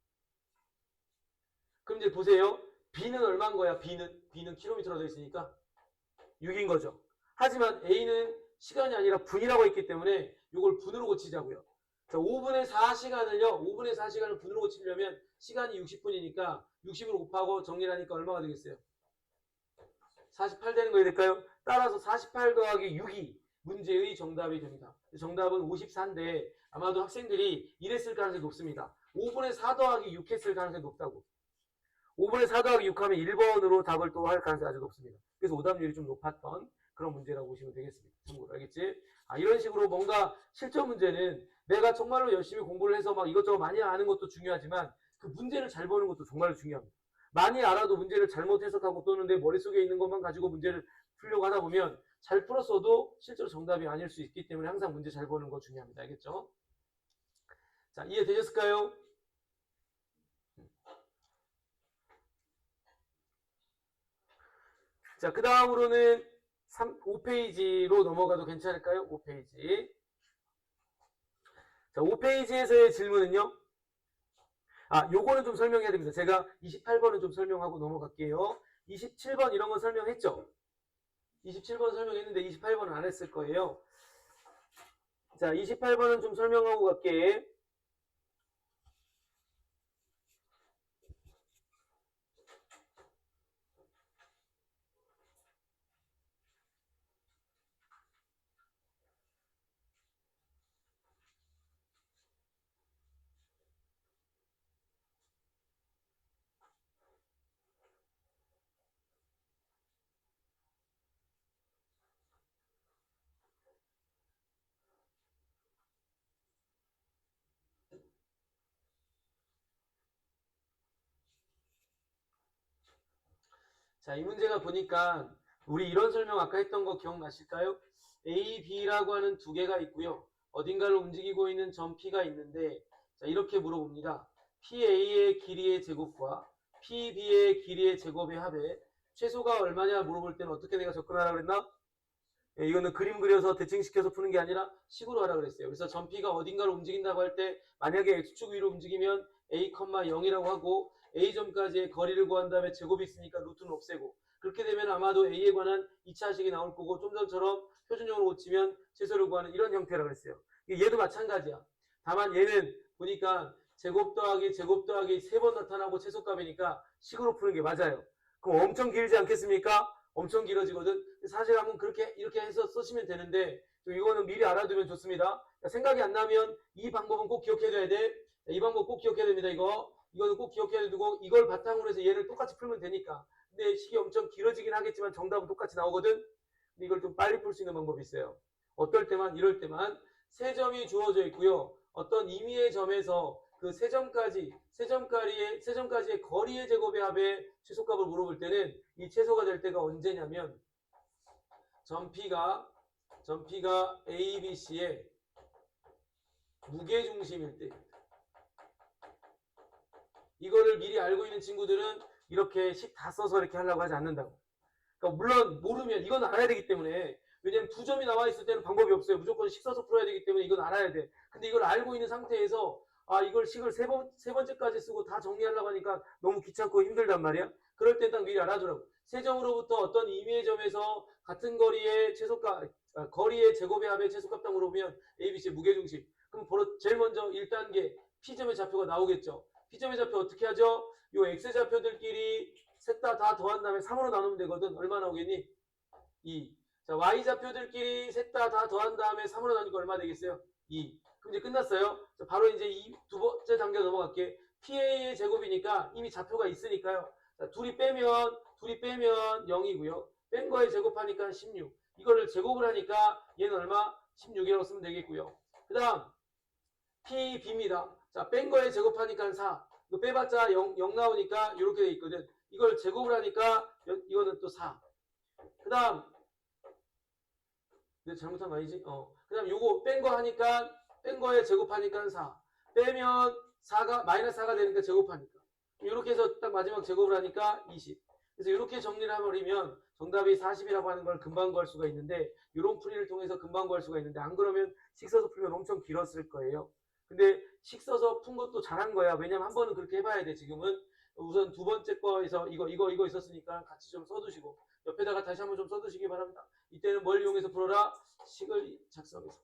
그럼 이제 보세요. B는 얼마인 거야? B는 킬로미터로 되어 있으니까 6인 거죠. 하지만 A는 시간이 아니라 분이라고 했기 때문에 요걸 분으로 고치자고요. 자, 5분의 4시간을요. 5분의 4시간을 분으로 고치려면 시간이 60분이니까 60으로 곱하고 정리를 하니까 얼마가 되겠어요? 48 되는 거야 될까요? 따라서 48 더하기 6이 문제의 정답이 됩니다. 정답은 54인데 아마도 학생들이 이랬을 가능성이 높습니다. 5분의 4 더하기 6 했을 가능성이 높다고. 5분의 4 더하기 6 하면 1번으로 답을 또 할 가능성이 아주 높습니다. 그래서 오답률이 좀 높았던 그런 문제라고 보시면 되겠습니다. 참고로 알겠지? 이런 식으로 뭔가 실전 문제는 내가 정말로 열심히 공부를 해서 막 이것저것 많이 아는 것도 중요하지만 그 문제를 잘 보는 것도 정말로 중요합니다. 많이 알아도 문제를 잘못 해석하고 또는 내 머릿속에 있는 것만 가지고 문제를 풀려고 하다 보면 잘 풀었어도 실제로 정답이 아닐 수 있기 때문에 항상 문제 잘 보는 거 중요합니다. 알겠죠? 자, 이해되셨을까요? 자, 그 다음으로는 5페이지로 넘어가도 괜찮을까요? 5페이지. 자, 5페이지에서의 질문은요. 요거는 좀 설명해야 됩니다. 제가 28번은 좀 설명하고 넘어갈게요. 27번 이런 거 설명했죠? 27번 설명했는데 28번은 안 했을 거예요. 자, 28번은 좀 설명하고 갈게. 자, 이 문제가 보니까 우리 이런 설명 아까 했던 거 기억나실까요? A, B라고 하는 두 개가 있고요. 어딘가를 움직이고 있는 점 P가 있는데 자, 이렇게 물어봅니다. PA의 길이의 제곱과 PB의 길이의 제곱의 합에 최소가 얼마냐 물어볼 때는 어떻게 내가 접근하라 그랬나? 이거는 그림 그려서 대칭시켜서 푸는 게 아니라 식으로 하라 그랬어요. 그래서 점 P가 어딘가를 움직인다고 할 때 만약에 X축 위로 움직이면 A, 0이라고 하고 A점까지의 거리를 구한 다음에 제곱이 있으니까 루트는 없애고 그렇게 되면 아마도 A에 관한 2차식이 나올 거고 좀 전처럼 표준형으로 고치면 최소를 구하는 이런 형태라고 했어요. 얘도 마찬가지야. 다만 얘는 보니까 제곱 더하기 3번 나타나고 최소값이니까 식으로 푸는 게 맞아요. 그럼 엄청 길지 않겠습니까? 엄청 길어지거든. 사실 한번 그렇게 이렇게 해서 쓰시면 되는데 이거는 미리 알아두면 좋습니다. 생각이 안 나면 이 방법은 꼭 기억해둬야 돼. 이 방법 꼭 기억해야 됩니다. 이거는 꼭 기억해야 되고 이걸 바탕으로 해서 얘를 똑같이 풀면 되니까. 근데 식이 엄청 길어지긴 하겠지만 정답은 똑같이 나오거든. 근데 이걸 좀 빨리 풀 수 있는 방법이 있어요. 어떨 때만 이럴 때만 세 점이 주어져 있고요. 어떤 임의의 점에서 그 세 점까지의 거리의 제곱의 합의 최소값을 물어볼 때는 이 최소가 될 때가 언제냐면 점 P가 A, B, C의 무게중심일 때 이거를 미리 알고 있는 친구들은 이렇게 식 다 써서 이렇게 하려고 하지 않는다고. 그러니까 물론 모르면 이건 알아야 되기 때문에 왜냐면 두 점이 나와 있을 때는 방법이 없어요. 무조건 식 써서 풀어야 되기 때문에 이건 알아야 돼. 근데 이걸 알고 있는 상태에서 이걸 식을 세 번째까지 쓰고 다 정리하려고 하니까 너무 귀찮고 힘들단 말이야. 그럴 땐 딱 미리 알아두라고. 세 점으로부터 어떤 임의의 점에서 같은 거리의 거리의 제곱의 합의 최소값 딱 물어보면 A, B, C 무게중심. 그럼 제일 먼저 1단계 P점의 좌표가 나오겠죠. P점의 좌표 어떻게 하죠? 요 X좌표들끼리 셋 다 더한 다음에 3으로 나누면 되거든. 얼마 나오겠니? 2. 자, Y좌표들끼리 셋 다 더한 다음에 3으로 나누니까 얼마 되겠어요? 2. 그럼 이제 끝났어요. 자, 바로 이제 두 번째 단계 넘어갈게. PA의 제곱이니까 이미 좌표가 있으니까요. 자, 둘이 빼면 0이고요. 뺀 거에 제곱하니까 16. 이거를 제곱을 하니까 얘는 얼마? 16이라고 쓰면 되겠고요. 그 다음 PB입니다. 자, 뺀 거에 제곱하니까 4. 이거 빼봤자 0 나오니까 이렇게 돼 있거든. 이걸 제곱을 하니까 이거는 또 4. 그 다음 내가 잘못한 거 아니지? 그 다음 요거 뺀 거 하니까 뺀 거에 제곱하니까 4. 빼면 4가 마이너스 4가 되니까 제곱하니까. 이렇게 해서 딱 마지막 제곱을 하니까 20. 그래서 이렇게 정리를 해버리면 정답이 40이라고 하는 걸 금방 구할 수가 있는데 이런 풀이를 통해서 금방 구할 수가 있는데 안 그러면 식 써서 풀면 엄청 길었을 거예요. 근데 식 써서 푼 것도 잘한 거야. 왜냐면 한 번은 그렇게 해봐야 돼. 지금은 우선 두 번째 거에서 이거 있었으니까 같이 좀 써두시고 옆에다가 다시 한번 좀 써두시기 바랍니다. 이때는 뭘 이용해서 풀어라? 식을 작성해서.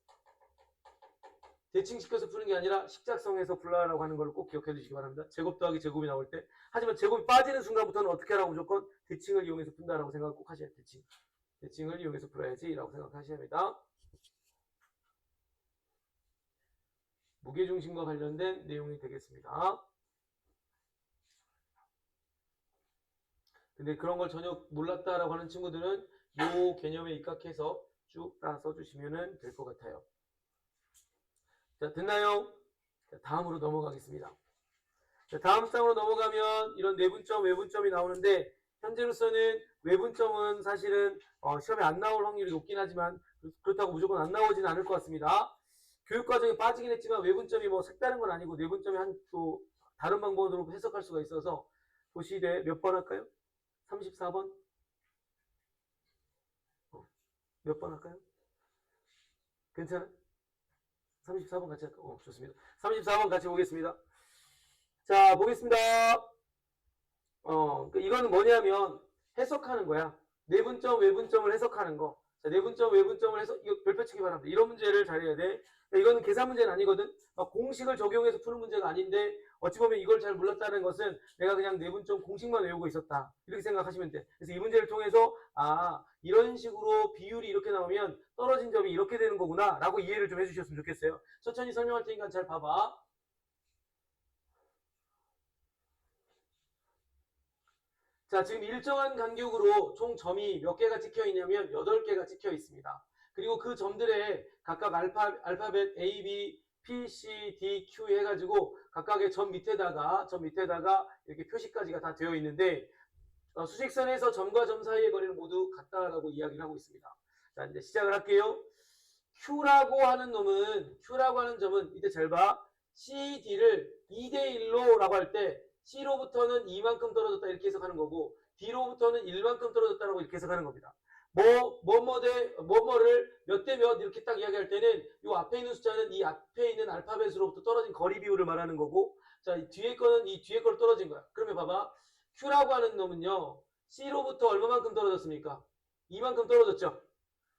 대칭시켜서 푸는 게 아니라 식작성에서 풀라라고 하는 걸 꼭 기억해 주시기 바랍니다. 제곱 더하기 제곱이 나올 때. 하지만 제곱이 빠지는 순간부터는 어떻게 하라고 무조건 대칭을 이용해서 푼다라고 생각 꼭 하셔야 돼요. 대칭을 이용해서 풀어야지라고 생각하셔야 합니다. 무게중심과 관련된 내용이 되겠습니다. 근데 그런 걸 전혀 몰랐다라고 하는 친구들은 이 개념에 입각해서 쭉 다 써주시면 될 것 같아요. 자, 됐나요? 자, 다음으로 넘어가겠습니다. 자, 다음 장으로 넘어가면 이런 내분점, 외분점이 나오는데 현재로서는 외분점은 사실은 시험에 안 나올 확률이 높긴 하지만 그렇다고 무조건 안 나오지는 않을 것 같습니다. 교육과정에 빠지긴 했지만 외분점이 뭐 색다른 건 아니고 내분점이 또 다른 방법으로 해석할 수가 있어서 도시대 몇 번 할까요? 34번? 몇 번 할까요? 괜찮아? 34번 같이 할까요? 좋습니다. 34번 같이 보겠습니다. 자, 보겠습니다. 이거는 뭐냐면 해석하는 거야. 내분점, 외분점을 해석하는 거. 자, 내분점, 외분점을 해석, 이거 별표 치기 바랍니다. 이런 문제를 잘해야 돼. 이거는 계산 문제는 아니거든. 공식을 적용해서 푸는 문제가 아닌데 어찌 보면 이걸 잘 몰랐다는 것은 내가 그냥 내분점 공식만 외우고 있었다. 이렇게 생각하시면 돼. 그래서 이 문제를 통해서 이런 식으로 비율이 이렇게 나오면 떨어진 점이 이렇게 되는 거구나 라고 이해를 좀 해주셨으면 좋겠어요. 천천히 설명할 테니까 잘 봐봐. 자, 지금 일정한 간격으로 총 점이 몇 개가 찍혀 있냐면 8개가 찍혀 있습니다. 그리고 그 점들에 각각 알파벳 A, B, P, C, D, Q 해가지고 각각의 점 밑에다가 이렇게 표시까지가 다 되어 있는데 수직선에서 점과 점 사이의 거리는 모두 같다라고 이야기를 하고 있습니다. 자, 이제 시작을 할게요. Q라고 하는 점은 이때 잘 봐. CD를 2대1로 라고 할 때 C로부터는 2만큼 떨어졌다 이렇게 해석하는 거고 D로부터는 1만큼 떨어졌다라고 이렇게 해석하는 겁니다. 뭐뭐를 몇 대 몇 이렇게 딱 이야기할 때는 이 앞에 있는 숫자는 이 앞에 있는 알파벳으로부터 떨어진 거리 비율을 말하는 거고 자, 뒤에 거는 이 뒤에 거로 떨어진 거야. 그러면 봐봐. Q라고 하는 놈은요. C로부터 얼마만큼 떨어졌습니까? 2만큼 떨어졌죠.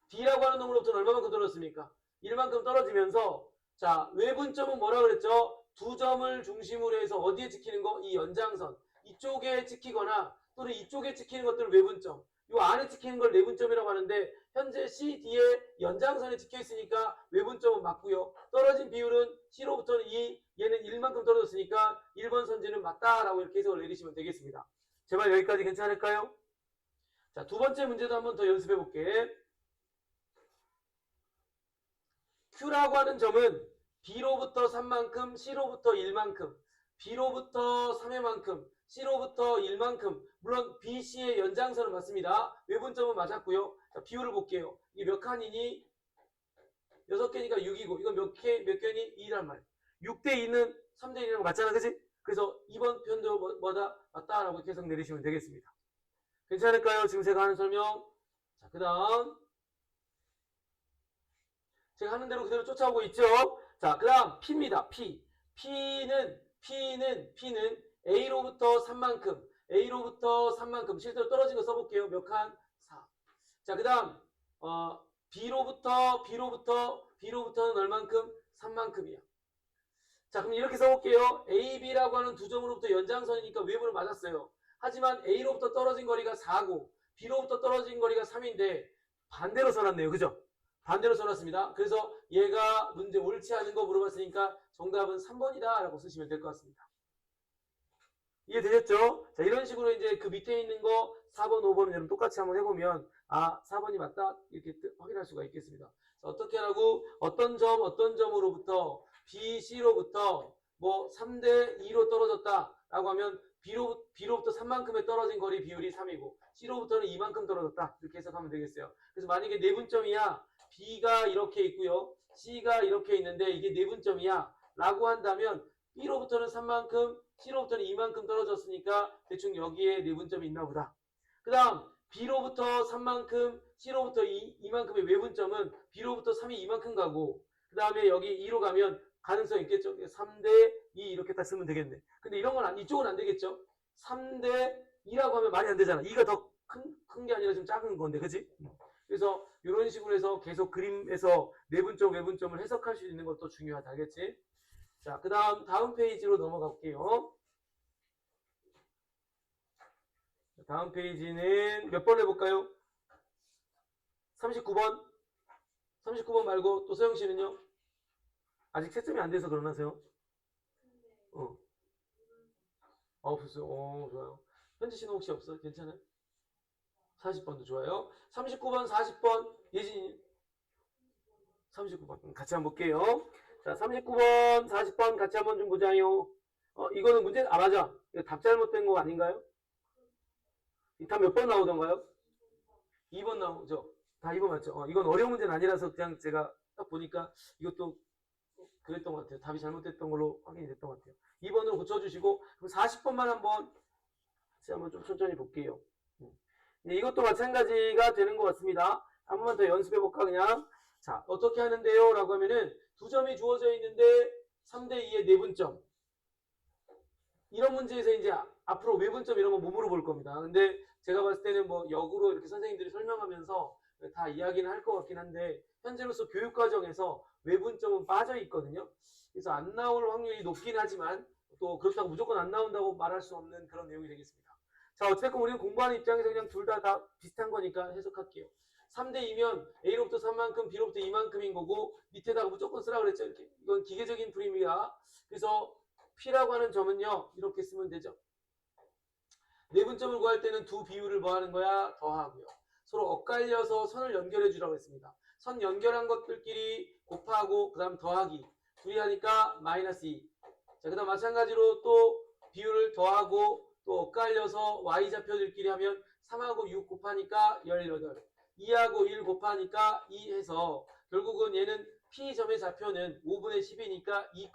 D라고 하는 놈으로부터는 얼마만큼 떨어졌습니까? 1만큼 떨어지면서 자, 외분점은 뭐라 그랬죠? 두 점을 중심으로 해서 어디에 찍히는 거? 이 연장선. 이쪽에 찍히거나 또는 이쪽에 찍히는 것들을 외분점. 이 안에 찍히는 걸 내분점이라고 하는데 현재 CD의 연장선에 찍혀 있으니까 외분점은 맞고요. 떨어진 비율은 C로부터는 2, 얘는 1만큼 떨어졌으니까 1번 선지는 맞다라고 이렇게 해석을 내리시면 되겠습니다. 제발 여기까지 괜찮을까요? 자, 두 번째 문제도 한번 더 연습해 볼게. Q라고 하는 점은 B로부터 3만큼, C로부터 1만큼, B로부터 3회만큼, C로부터 1만큼, 물론 BC의 연장선은 맞습니다. 외분점은 맞았고요. 자, 비율을 볼게요. 이게 몇 칸이니? 6개니까 6이고, 이건 몇 개니? 2란 말이에요. 6대2는 3대1이랑 맞잖아, 그치? 그래서 2번 표현도 맞다라고 이렇게 해석 내리시면 되겠습니다. 괜찮을까요? 지금 제가 하는 설명. 자, 그 다음. 제가 하는 대로 그대로 쫓아오고 있죠? 자, 그 다음 P입니다. P는 A로부터 3만큼, 실제로 떨어진 거 써볼게요. 몇 칸? 4. 자, 그 다음 B로부터는 얼만큼? 3만큼이야. 자, 그럼 이렇게 써볼게요. A, B라고 하는 두 점으로부터 연장선이니까 외부는 맞았어요. 하지만 A로부터 떨어진 거리가 4고 B로부터 떨어진 거리가 3인데 반대로 써놨네요. 그죠? 반대로 써놨습니다. 그래서 얘가 문제 옳지 않은 거 물어봤으니까 정답은 3번이다 라고 쓰시면 될 것 같습니다. 이해되셨죠? 자, 이런 식으로 이제 그 밑에 있는 거 4번, 5번은 여러분 똑같이 한번 해보면 4번이 맞다 이렇게 확인할 수가 있겠습니다. 자, 어떻게 하라고? 어떤 점으로부터 B, C로부터 뭐 3대2로 떨어졌다 라고 하면 B로부터 3만큼의 떨어진 거리 비율이 3이고 C로부터는 2만큼 떨어졌다 이렇게 해석하면 되겠어요. 그래서 만약에 내분점이야 B가 이렇게 있고요. C가 이렇게 있는데 이게 내분점이야 라고 한다면 B로부터는 3만큼, C로부터는 2만큼 떨어졌으니까 대충 여기에 내분점이 있나 보다. 그 다음 B로부터 3만큼, C로부터 2만큼의 외분점은 B로부터 3이 2만큼 가고 그 다음에 여기 2로 가면 가능성 있겠죠? 3대2 이렇게 딱 쓰면 되겠네. 근데 이런 건 이쪽은 안 되겠죠? 3대2라고 하면 말이 안 되잖아. 2가 더 큰 게 아니라 좀 작은 건데, 그치? 그래서 이런 식으로 해서 계속 그림에서 내분점, 외분점을 해석할 수 있는 것도 중요하다. 알겠지? 자, 그 다음 페이지로 넘어가 볼게요. 다음 페이지는 몇 번 해볼까요? 39번? 39번 말고 또 서영 씨는요? 아직 채점이 안 돼서 그러나세요? 어. 없었어요. 좋아요. 현지 씨는 혹시 없어요? 괜찮아요? 40번도 좋아요. 39번, 40번, 예진이 39번. 같이 한번 볼게요. 자, 39번, 40번 같이 한번 좀 보자요. 이거는 문제, 맞아. 이거 답 잘못된 거 아닌가요? 이 답 몇 번 나오던가요? 2번 나오죠? 다 2번 맞죠? 이건 어려운 문제는 아니라서 그냥 제가 딱 보니까 이것도 그랬던 것 같아요. 답이 잘못됐던 걸로 확인이 됐던 것 같아요. 2번으로 고쳐주시고, 그럼 40번만 같이 한번 좀 천천히 볼게요. 이것도 마찬가지가 되는 것 같습니다. 한 번만 더 연습해볼까, 그냥. 자, 어떻게 하는데요? 라고 하면은, 두 점이 주어져 있는데, 3대2의 내분점. 이런 문제에서 이제 앞으로 외분점 이런 거 못 물어볼 겁니다. 근데 제가 봤을 때는 뭐 역으로 이렇게 선생님들이 설명하면서 다 이야기는 할 것 같긴 한데, 현재로서 교육과정에서 외분점은 빠져 있거든요. 그래서 안 나올 확률이 높긴 하지만, 또 그렇다고 무조건 안 나온다고 말할 수 없는 그런 내용이 되겠습니다. 자, 어쨌든 우리는 공부하는 입장에서 그냥 둘 다 비슷한 거니까 해석할게요. 3대2면 A로부터 3만큼, B로부터 2만큼인 거고, 밑에다가 무조건 쓰라 그랬죠. 이렇게. 이건 기계적인 풀이입니다. 그래서 P라고 하는 점은요, 이렇게 쓰면 되죠. 내분점을 구할 때는 두 비율을 뭐 하는 거야? 더하고요. 서로 엇갈려서 선을 연결해 주라고 했습니다. 선 연결한 것들끼리 곱하고, 그 다음 더하기. 둘이 하니까 마이너스 2. 자, 그 다음 마찬가지로 또 비율을 더하고, 또 엇갈려서 y좌표들끼리 하면 3하고 6 곱하니까 18. 2하고 1 곱하니까 2 해서 결국은 얘는 P점의 좌표는 5분의 10이니까 2,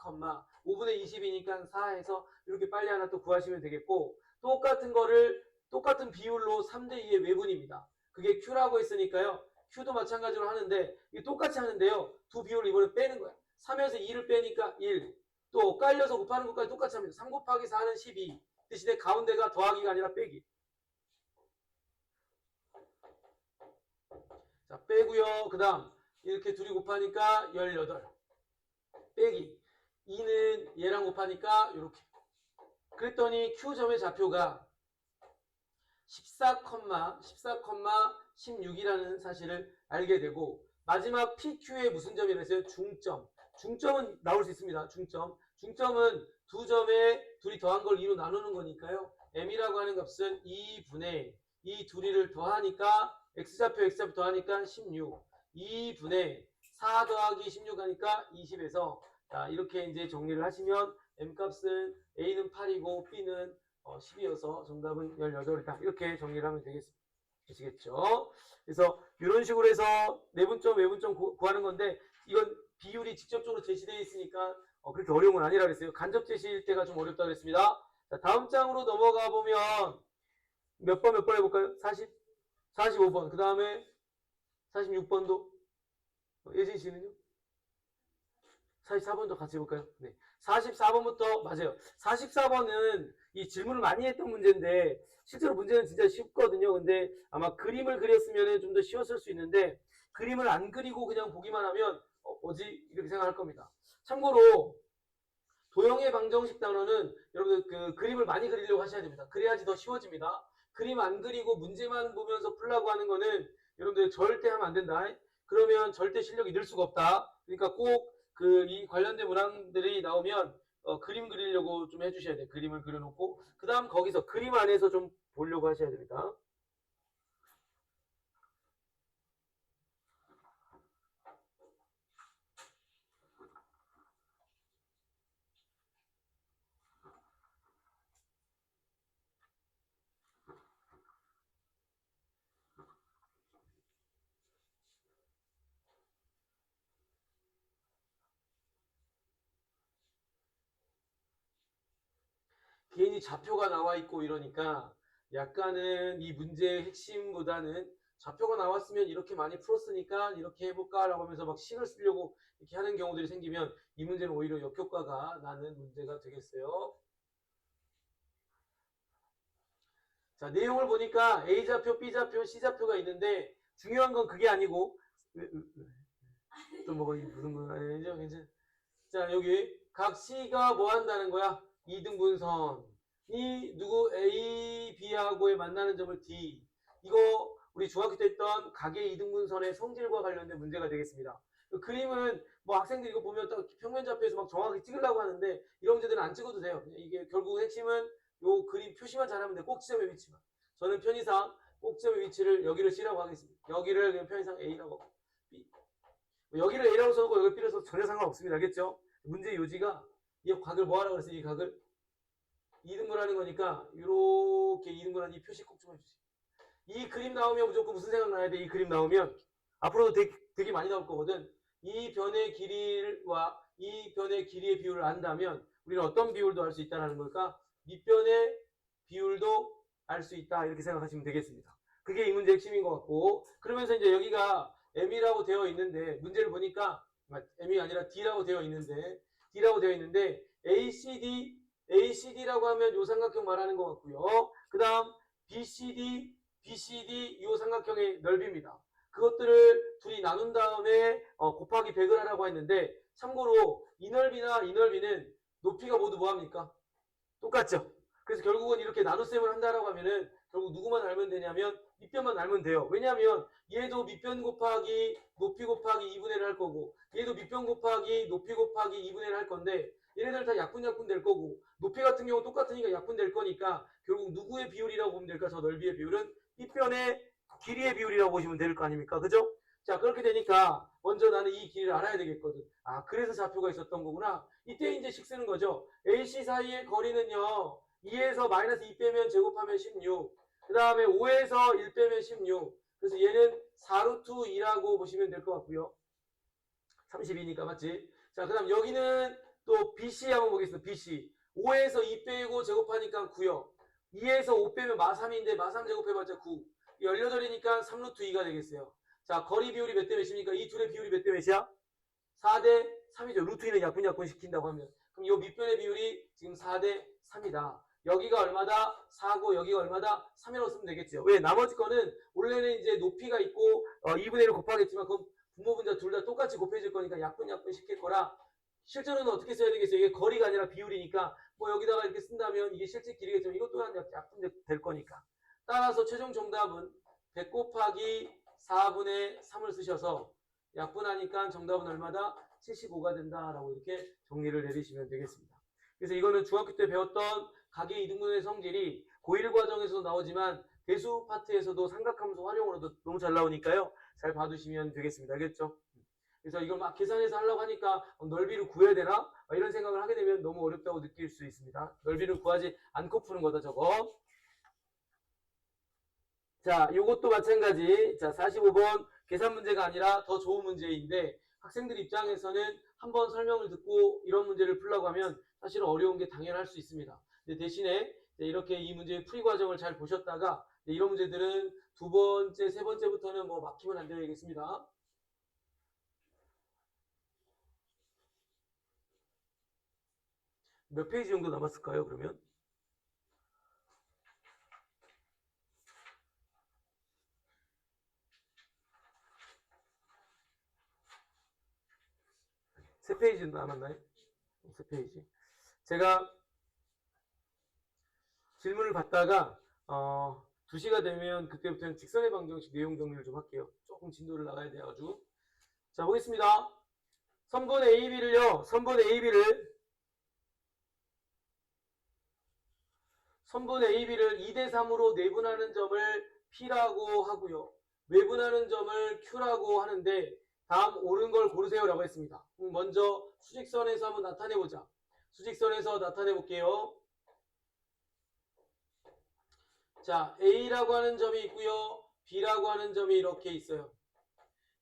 5분의 20이니까 4 해서 이렇게 빨리 하나 또 구하시면 되겠고, 똑같은 거를 똑같은 비율로 3대2의 외분입니다. 그게 Q라고 했으니까요. Q도 마찬가지로 하는데 똑같이 하는데요. 두 비율을 이번에 빼는 거야. 3에서 2를 빼니까 1. 또 엇갈려서 곱하는 것까지 똑같이 합니다. 3 곱하기 4는 12. 대신에 가운데가 더하기가 아니라 빼기. 자, 빼고요. 그 다음 이렇게 둘이 곱하니까 18. 빼기. 2는 얘랑 곱하니까 이렇게. 그랬더니 Q점의 좌표가 14,16이라는 사실을 알게 되고, 마지막 PQ의 무슨 점이라 했어요? 중점. 중점은 나올 수 있습니다. 중점은 두 점에 둘이 더한 걸 2로 나누는 거니까요. M이라고 하는 값은 2분의 이 둘이를 더하니까 X좌표 더하니까 16. 2분의 4 더하기 16 하니까 20에서, 자, 이렇게 이제 정리를 하시면 M 값은 A는 8이고 B는 10이어서 정답은 18이다. 이렇게 정리를 하면 되시겠죠? 그래서 이런 식으로 해서 내분점, 외분점 구하는 건데, 이건 비율이 직접적으로 제시되어 있으니까 그렇게 어려운 건 아니라 그랬어요. 간접 제시일 때가 좀 어렵다 그랬습니다. 자, 다음 장으로 넘어가 보면 몇 번 해볼까요? 45번. 그 다음에 46번도 예진 씨는요? 44번도 같이 해볼까요? 네. 44번부터, 맞아요. 44번은 이 질문을 많이 했던 문제인데, 실제로 문제는 진짜 쉽거든요. 근데 아마 그림을 그렸으면 좀 더 쉬웠을 수 있는데, 그림을 안 그리고 그냥 보기만 하면, 뭐지? 이렇게 생각할 겁니다. 참고로, 도형의 방정식 단어는 여러분들 그 그림을 많이 그리려고 하셔야 됩니다. 그래야지 더 쉬워집니다. 그림 안 그리고 문제만 보면서 풀라고 하는 거는 여러분들 절대 하면 안 된다. 그러면 절대 실력이 늘 수가 없다. 그러니까 꼭 이 관련된 문항들이 나오면 그림 그리려고 좀 해주셔야 돼요. 그림을 그려놓고 그 다음 거기서 그림 안에서 좀 보려고 하셔야 됩니다. 개인이 좌표가 나와 있고 이러니까 약간은 이 문제의 핵심보다는 좌표가 나왔으면 이렇게 많이 풀었으니까 이렇게 해볼까 라고 하면서 막 식을 쓰려고 이렇게 하는 경우들이 생기면 이 문제는 오히려 역효과가 나는 문제가 되겠어요. 자, 내용을 보니까 A좌표, B좌표, C좌표가 있는데 중요한 건 그게 아니고 또 뭐가 무슨 건 아니죠? 괜찮. 자, 여기 각 C가 뭐 한다는 거야? 이등분선이 누구 A, B하고의 만나는 점을 D. 이거 우리 중학교 때 했던 각의 이등분선의 성질과 관련된 문제가 되겠습니다. 그 그림은 뭐 학생들이 이거 보면 딱 평면좌표에서 막 정확하게 찍으려고 하는데 이런 문제들은 안 찍어도 돼요. 이게 결국 핵심은 요 그림 표시만 잘하면 돼. 꼭지점의 위치만. 저는 편의상 꼭지점의 위치를 여기를 C라고 하겠습니다. 여기를 그냥 편의상 A라고 하고 B. 여기를 A라고 써놓고 여기 B를 써도 전혀 상관없습니다. 알겠죠? 문제의 요지가 이 각을 뭐 하라고 그랬어요? 이 각을 2등분하는 거니까 이렇게 2등분하는 이 표시 꼭 좀 해주세요. 이 그림 나오면 무조건 무슨 생각 나야 돼? 이 그림 나오면 앞으로도 되게 많이 나올 거거든. 이 변의 길이와 이 변의 길이의 비율을 안다면 우리는 어떤 비율도 알 수 있다는 걸까? 밑변의 비율도 알 수 있다. 이렇게 생각하시면 되겠습니다. 그게 이 문제의 핵심인 것 같고, 그러면서 이제 여기가 M이라고 되어 있는데 문제를 보니까 M이 아니라 D라고 되어 있는데 ACD라고 하면 요 삼각형 말하는 것 같고요. 그 다음 BCD 이 삼각형의 넓이입니다. 그것들을 둘이 나눈 다음에 곱하기 100을 하라고 했는데 참고로 이 넓이나 이 넓이는 높이가 모두 뭐합니까? 똑같죠? 그래서 결국은 이렇게 나눗셈을 한다라고 하면은 결국 누구만 알면 되냐면 밑변만 알면 돼요. 왜냐하면 얘도 밑변 곱하기 높이 곱하기 2분의 1을 할 거고 얘도 밑변 곱하기 높이 곱하기 2분의 1을 할 건데 얘네들 다 약분 될 거고 높이 같은 경우 똑같으니까 약분 될 거니까 결국 누구의 비율이라고 보면 될까? 저 넓이의 비율은 밑변의 길이의 비율이라고 보시면 될 거 아닙니까? 그죠? 자, 그렇게 되니까 먼저 나는 이 길이를 알아야 되겠거든. 아, 그래서 좌표가 있었던 거구나. 이때 이제 식 쓰는 거죠. AC 사이의 거리는요. 2에서 마이너스 2 빼면 제곱하면 16. 그 다음에 5에서 1 빼면 16. 그래서 얘는 4루트 2라고 보시면 될 것 같고요. 32니까 맞지? 자, 그 다음 여기는 또 BC 한번 보겠습니다. BC. 5에서 2 빼고 제곱하니까 9요. 2에서 5 빼면 마3인데 마3 제곱해봤자 9. 18이니까 3루트 2가 되겠어요. 자, 거리 비율이 몇 대 몇입니까? 이 둘의 비율이 몇 대 몇이야? 4대 3이죠. 루트 2는 약분 시킨다고 하면. 그럼 이 밑변의 비율이 지금 4대 3이다. 여기가 얼마다? 4고 여기가 얼마다? 3이라고 쓰면 되겠죠. 왜? 나머지 거는 원래는 이제 높이가 있고 2분의 1을 곱하겠지만 그럼 분모분자 둘 다 똑같이 곱해질 거니까 약분 시킬 거라 실제로는 어떻게 써야 되겠어요? 이게 거리가 아니라 비율이니까 뭐 여기다가 이렇게 쓴다면 이게 실제 길이겠지만 이것도 한 약분 될 거니까. 따라서 최종 정답은 100 곱하기 4분의 3을 쓰셔서 약분하니까 정답은 얼마다? 75가 된다라고 이렇게 정리를 내리시면 되겠습니다. 그래서 이거는 중학교 때 배웠던 각의 이등분의 성질이 고1 과정에서도 나오지만 대수 파트에서도 삼각함수 활용으로도 너무 잘 나오니까요. 잘 봐두시면 되겠습니다. 알겠죠? 그래서 이걸 막 계산해서 하려고 하니까 넓이를 구해야 되나? 이런 생각을 하게 되면 너무 어렵다고 느낄 수 있습니다. 넓이를 구하지 않고 푸는 거다 저거. 자, 요것도 마찬가지. 자, 45번 계산 문제가 아니라 더 좋은 문제인데 학생들 입장에서는 한번 설명을 듣고 이런 문제를 풀려고 하면 사실은 어려운 게 당연할 수 있습니다. 근데 대신에 이렇게 이 문제의 풀이 과정을 잘 보셨다가 이런 문제들은 두 번째, 세 번째부터는 뭐 막히면 안 되겠습니다. 몇 페이지 정도 남았을까요, 그러면? 세 페이지 남았나요? 세 페이지. 제가 질문을 받다가 2시가 되면 그때부터는 직선의 방정식 내용 정리를 좀 할게요. 조금 진도를 나가야 돼가지고. 자, 보겠습니다. 선분 AB를 2대 3으로 내분하는 점을 P라고 하고요. 외분하는 점을 Q라고 하는데 다음 옳은 걸 고르세요라고 했습니다. 먼저 수직선에서 한번 나타내보자. 수직선에서 나타내볼게요. 자, A라고 하는 점이 있고요. B라고 하는 점이 이렇게 있어요.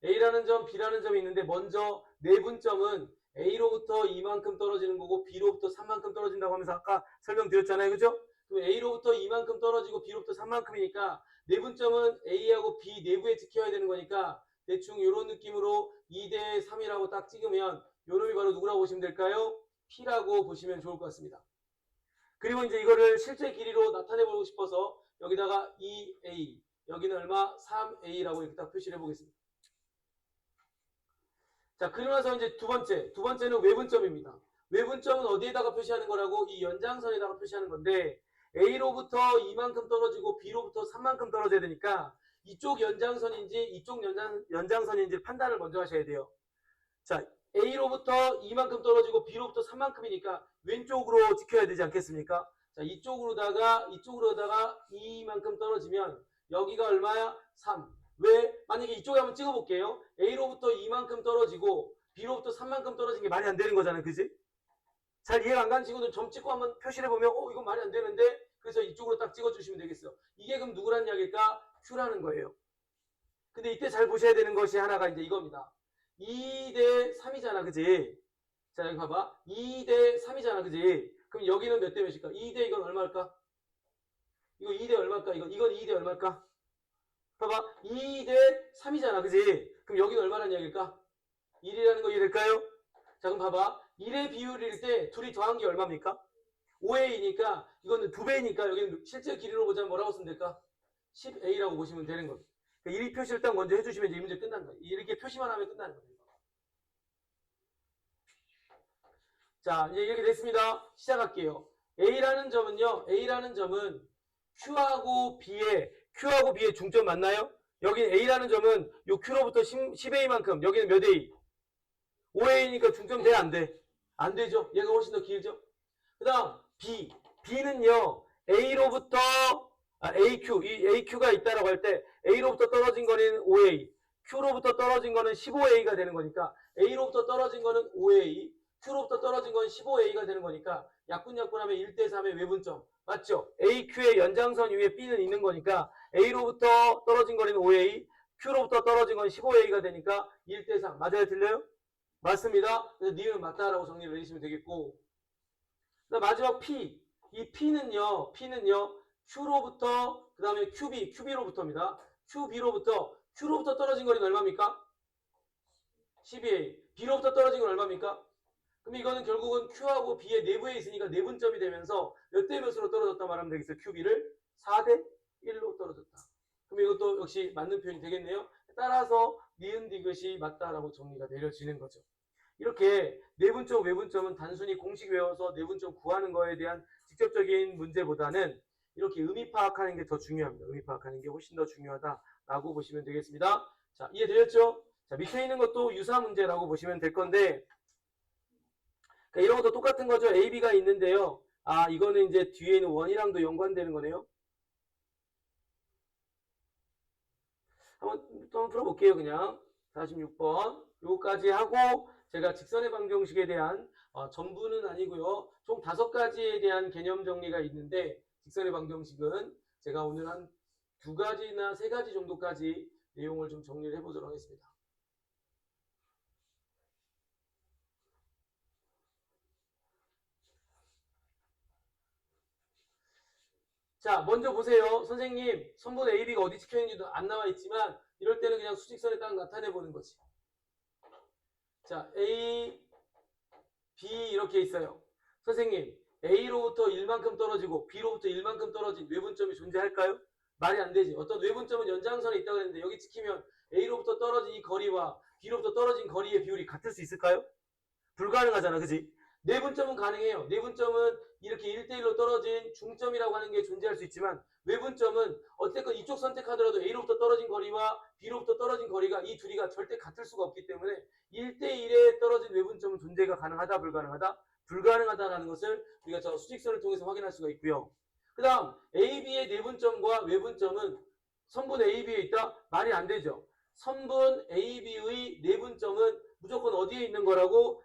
A라는 점, B라는 점이 있는데 먼저 내분점은 A로부터 이만큼 떨어지는 거고 B로부터 3만큼 떨어진다고 하면서 아까 설명드렸잖아요. 그죠? 그럼 A로부터 이만큼 떨어지고 B로부터 3만큼이니까 내분점은 A하고 B 내부에 찍혀야 되는 거니까 대충 이런 느낌으로 2대 3이라고 딱 찍으면 요 놈이 바로 누구라고 보시면 될까요? P라고 보시면 좋을 것 같습니다. 그리고 이제 이거를 실제 길이로 나타내보고 싶어서 여기다가 2A 여기는 얼마? 3a라고 이렇게 딱 표시를 해보겠습니다. 자, 그러고 나서 이제 두 번째는 외분점입니다. 외분점은 어디에다가 표시하는 거라고? 이 연장선에다가 표시하는 건데 A로부터 이만큼 떨어지고 B로부터 3만큼 떨어져야 되니까 이쪽 연장선인지 이쪽 연장선인지 판단을 먼저 하셔야 돼요. 자, A로부터 이만큼 떨어지고 B로부터 3만큼이니까 왼쪽으로 지켜야 되지 않겠습니까? 자, 이쪽으로다가 이만큼 떨어지면 여기가 얼마야? 3. 왜? 만약에 이쪽에 한번 찍어볼게요. A로부터 이만큼 떨어지고 B로부터 3만큼 떨어진 게 말이 안 되는 거잖아요. 그지? 잘 이해가 안 가는 친구들 점 찍고 한번 표시를 해보면 이건 말이 안 되는데 그래서 이쪽으로 딱 찍어주시면 되겠어. 이게 그럼 누구란 이야기일까? Q라는 거예요. 근데 이때 잘 보셔야 되는 것이 하나가 이제 이겁니다. 2대 3이잖아. 그지? 자, 여기 봐봐. 2대 3이잖아. 그지? 그럼 여기는 몇 대 몇일까? 2대 이건 얼마일까? 이거 2대 얼마일까? 이건 2대 얼마일까? 봐봐. 2대 3이잖아. 그지? 그럼 여기는 얼마란 이야기일까? 1이라는 거 이해될까요? 자, 그럼 봐봐. 1의 비율일 때 둘이 더한 게 얼마입니까? 5a니까 이거는 2배니까 여기는 실제 길이로 보자면 뭐라고 쓰면 될까? 10a라고 보시면 되는 겁니다. 그러니까 1위 표시를 딱 먼저 해주시면 이제 이 문제 끝난 거예요. 이렇게 표시만 하면 끝나는 거예요. 자, 이제 이렇게 됐습니다. 시작할게요. A라는 점은 Q하고 B의 중점 맞나요? 여기 A라는 점은 요 Q로부터 10A만큼, 여기는 몇 A? 5A니까 중점 돼, 안 돼? 안 되죠? 얘가 훨씬 더 길죠? 그 다음, B는요, A로부터, AQ, 이 AQ가 있다라고 할 때, A로부터 떨어진 거는 5A, Q로부터 떨어진 거는 15A가 되는 거니까, A로부터 떨어진 거는 5A, Q로부터 떨어진 건 15A가 되는 거니까, 약분하면 1대 3의 외분점. 맞죠? AQ의 연장선 위에 B는 있는 거니까, A로부터 떨어진 거는 5A, Q로부터 떨어진 건 15A가 되니까, 1대 3. 맞아요? 틀려요? 맞습니다. 그래서 니은 맞다라고 정리를 해주시면 되겠고. 마지막 P. 이 P는요, Q로부터, 그 다음에 QB로부터입니다. Q로부터 떨어진 거리는 얼마입니까? 12A. B로부터 떨어진 건 얼마입니까? 그럼 이거는 결국은 Q하고 B의 내부에 있으니까 내분점이 되면서 몇 대 몇으로 떨어졌다 말하면 되겠어요. QB를 4대 1로 떨어졌다. 그럼 이것도 역시 맞는 표현이 되겠네요. 따라서 니은 디귿이 맞다라고 정리가 내려지는 거죠. 이렇게 내분점, 외분점은 단순히 공식 외워서 내분점 구하는 거에 대한 직접적인 문제보다는 이렇게 의미 파악하는 게 더 중요합니다. 의미 파악하는 게 훨씬 더 중요하다라고 보시면 되겠습니다. 자, 이해되셨죠? 자, 밑에 있는 것도 유사 문제라고 보시면 될 건데, 그러니까 이런 것도 똑같은 거죠. A, B가 있는데요. 이거는 이제 뒤에 있는 원이랑도 연관되는 거네요. 한번 풀어볼게요. 그냥 46번 요거까지 하고 제가 직선의 방정식에 대한 전부는 아니고요. 총 5가지에 대한 개념 정리가 있는데 직선의 방정식은 제가 오늘 한 2가지나 3가지 정도까지 내용을 좀 정리를 해보도록 하겠습니다. 자, 먼저 보세요. 선생님, 선분 AB가 어디 찍혀있는지도 안 나와 있지만 이럴 때는 그냥 수직선에 딱 나타내 보는 거지. 자, A, B 이렇게 있어요. 선생님, A로부터 1만큼 떨어지고 B로부터 1만큼 떨어진 외분점이 존재할까요? 말이 안 되지. 어떤 외분점은 연장선에 있다고 했는데 여기 찍히면 A로부터 떨어진 이 거리와 B로부터 떨어진 거리의 비율이 같을 수 있을까요? 불가능하잖아. 그지? 내분점은 가능해요. 내분점은 이렇게 1대1로 떨어진 중점이라고 하는 게 존재할 수 있지만 외분점은 어쨌건 이쪽 선택하더라도 A로부터 떨어진 거리와 B로부터 떨어진 거리가 이 둘이가 절대 같을 수가 없기 때문에 1대1에 떨어진 외분점은 존재가 가능하다, 불가능하다? 불가능하다라는 것을 우리가 저 수직선을 통해서 확인할 수가 있고요. 그 다음 AB의 내분점과 외분점은 선분 AB에 있다? 말이 안 되죠. 선분 AB의 내분점은 무조건 어디에 있는 거라고?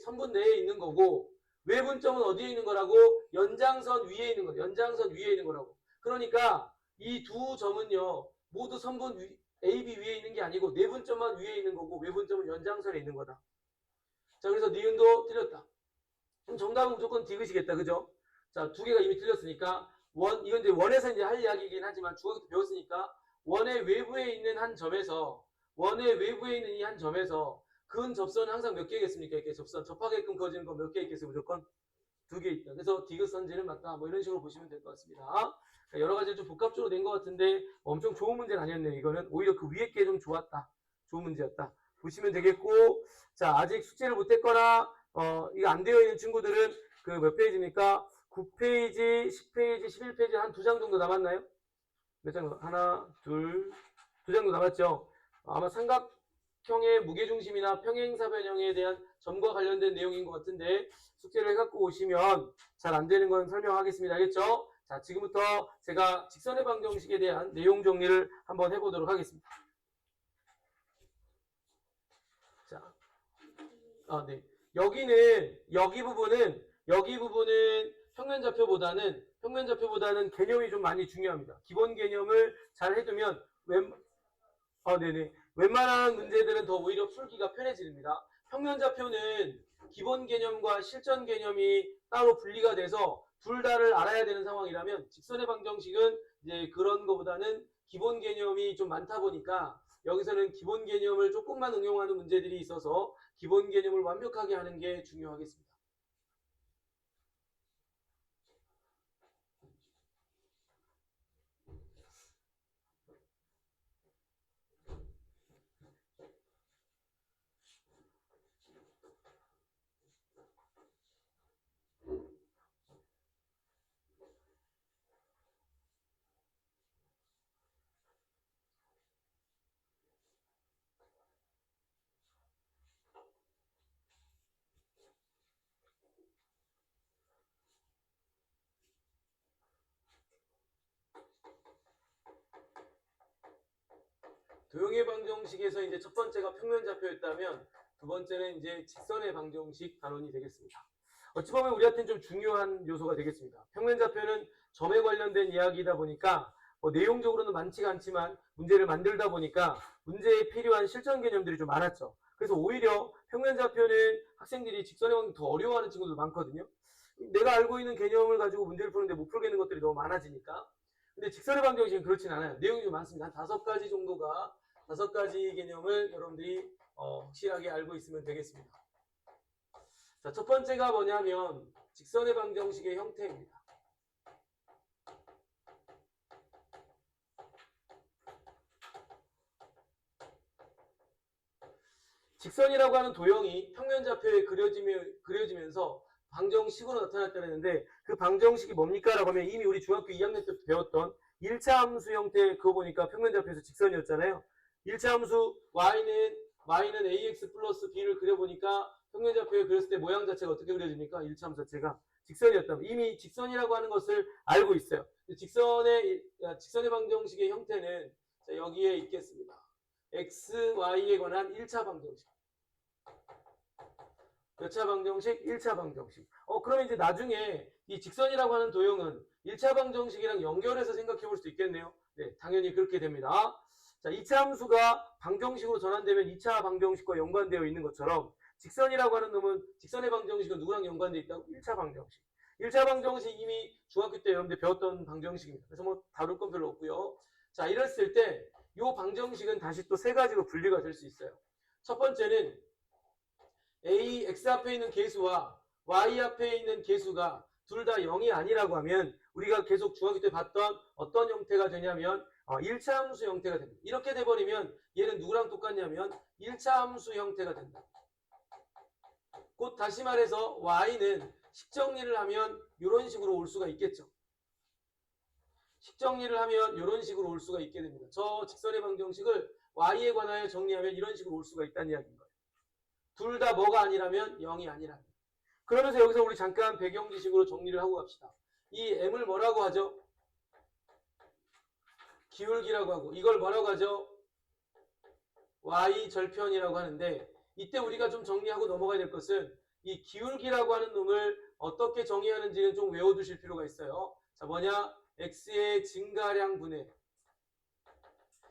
선분 내에 있는 거고 외분점은 어디에 있는 거라고? 연장선 위에 있는 거. 연장선 위에 있는 거라고. 그러니까 이 두 점은요. 모두 선분 AB 위에 있는 게 아니고 내분점만 위에 있는 거고 외분점은 연장선에 있는 거다. 자, 그래서 니은도 틀렸다. 그럼 정답은 무조건 디귿이겠다. 그죠? 자, 2개가 이미 틀렸으니까 이건 이제 원에서 이제 할 이야기이긴 하지만 중학교 때 배웠으니까 원의 외부에 있는 한 점에서 이 한 점에서 근 접선은 항상 몇 개겠습니까? 이렇게 접하게끔 그어지는 건 몇 개 있겠어요? 무조건 2개 있다. 그래서 디귿 선지는 맞다. 뭐 이런 식으로 보시면 될 것 같습니다. 여러 가지 좀 복합적으로 된 것 같은데 엄청 좋은 문제는 아니었네요. 이거는 오히려 그 위에 게 좀 좋았다. 좋은 문제였다. 보시면 되겠고, 자, 아직 숙제를 못했거나 이거 안 되어 있는 친구들은 그 몇 페이지입니까? 9페이지, 10페이지, 11페이지 한 2장 정도 남았나요? 몇 장? 하나, 둘, 2장 정도 남았죠? 아마 삼각형의 무게중심이나 평행사변형에 대한 점과 관련된 내용인 것 같은데 숙제를 해갖고 오시면 잘 안 되는 건 설명하겠습니다. 알겠죠? 자, 지금부터 제가 직선의 방정식에 대한 내용 정리를 한번 해보도록 하겠습니다. 자, 네. 여기 부분은 평면좌표보다는 개념이 좀 많이 중요합니다. 기본 개념을 잘 해두면 웬만한 문제들은 더 오히려 풀기가 편해집니다. 평면좌표는 기본 개념과 실전 개념이 따로 분리가 돼서 둘 다를 알아야 되는 상황이라면 직선의 방정식은 이제 그런 것보다는 기본 개념이 좀 많다 보니까 여기서는 기본 개념을 조금만 응용하는 문제들이 있어서 기본 개념을 완벽하게 하는 게 중요하겠습니다. 도형의 방정식에서 이제 첫 번째가 평면좌표였다면 두 번째는 이제 직선의 방정식 단원이 되겠습니다. 어찌 보면 우리한테는 좀 중요한 요소가 되겠습니다. 평면좌표는 점에 관련된 이야기이다 보니까 내용적으로는 많지가 않지만 문제를 만들다 보니까 문제에 필요한 실전 개념들이 좀 많았죠. 그래서 오히려 평면좌표는 학생들이 직선의 방정식 더 어려워하는 친구들 많거든요. 내가 알고 있는 개념을 가지고 문제를 푸는데 못 풀겠는 것들이 너무 많아지니까. 근데 직선의 방정식은 그렇진 않아요. 내용이 좀 많습니다. 한 5가지 정도가 5가지 개념을 여러분들이 확실하게 알고 있으면 되겠습니다. 자, 첫 번째가 뭐냐면 직선의 방정식의 형태입니다. 직선이라고 하는 도형이 평면좌표에 그려지면서 방정식으로 나타났다는데 그 방정식이 뭡니까? 라고 하면 이미 우리 중학교 2학년 때 배웠던 1차 함수 형태 그거 보니까 평면좌표에서 직선이었잖아요. 1차 함수 y는 ax 플러스 b를 그려보니까 평면좌표에 그렸을 때 모양 자체가 어떻게 그려집니까? 1차 함수 자체가 직선이었다면 이미 직선이라고 하는 것을 알고 있어요. 직선의 방정식의 형태는 여기에 있겠습니다. x, y에 관한 1차 방정식. 몇 차 방정식? 1차 방정식. 그러면 이제 나중에 이 직선이라고 하는 도형은 1차 방정식이랑 연결해서 생각해 볼 수 있겠네요. 네, 당연히 그렇게 됩니다. 자, 2차 함수가 방정식으로 전환되면 2차 방정식과 연관되어 있는 것처럼 직선이라고 하는 놈은 직선의 방정식은 누구랑 연관되어 있다고? 1차 방정식. 1차 방정식 이미 중학교 때 여러분들 배웠던 방정식입니다. 그래서 뭐 다룰 건 별로 없고요. 자, 이랬을 때 이 방정식은 다시 또 3가지로 분리가 될 수 있어요. 첫 번째는 x 앞에 있는 계수와 y 앞에 있는 계수가 둘 다 0이 아니라고 하면 우리가 계속 중학교 때 봤던 어떤 형태가 되냐면 1차 함수 형태가 됩니다. 이렇게 돼버리면 얘는 누구랑 똑같냐면 1차 함수 형태가 된다. 곧 다시 말해서 y는 식정리를 하면 이런 식으로 올 수가 있겠죠. 식정리를 하면 이런 식으로 올 수가 있게 됩니다. 저 직선의 방정식을 y에 관하여 정리하면 이런 식으로 올 수가 있다는 이야기인 거예요. 둘 다 뭐가 아니라면 0이 아니라면. 그러면서 여기서 우리 잠깐 배경 지식으로 정리를 하고 갑시다. 이 m을 뭐라고 하죠? 기울기라고 하고 이걸 뭐라고 하죠? y 절편이라고 하는데 이때 우리가 좀 정리하고 넘어가야 될 것은 이 기울기라고 하는 놈을 어떻게 정의하는지는 좀 외워두실 필요가 있어요. 자, 뭐냐? x의 증가량 분의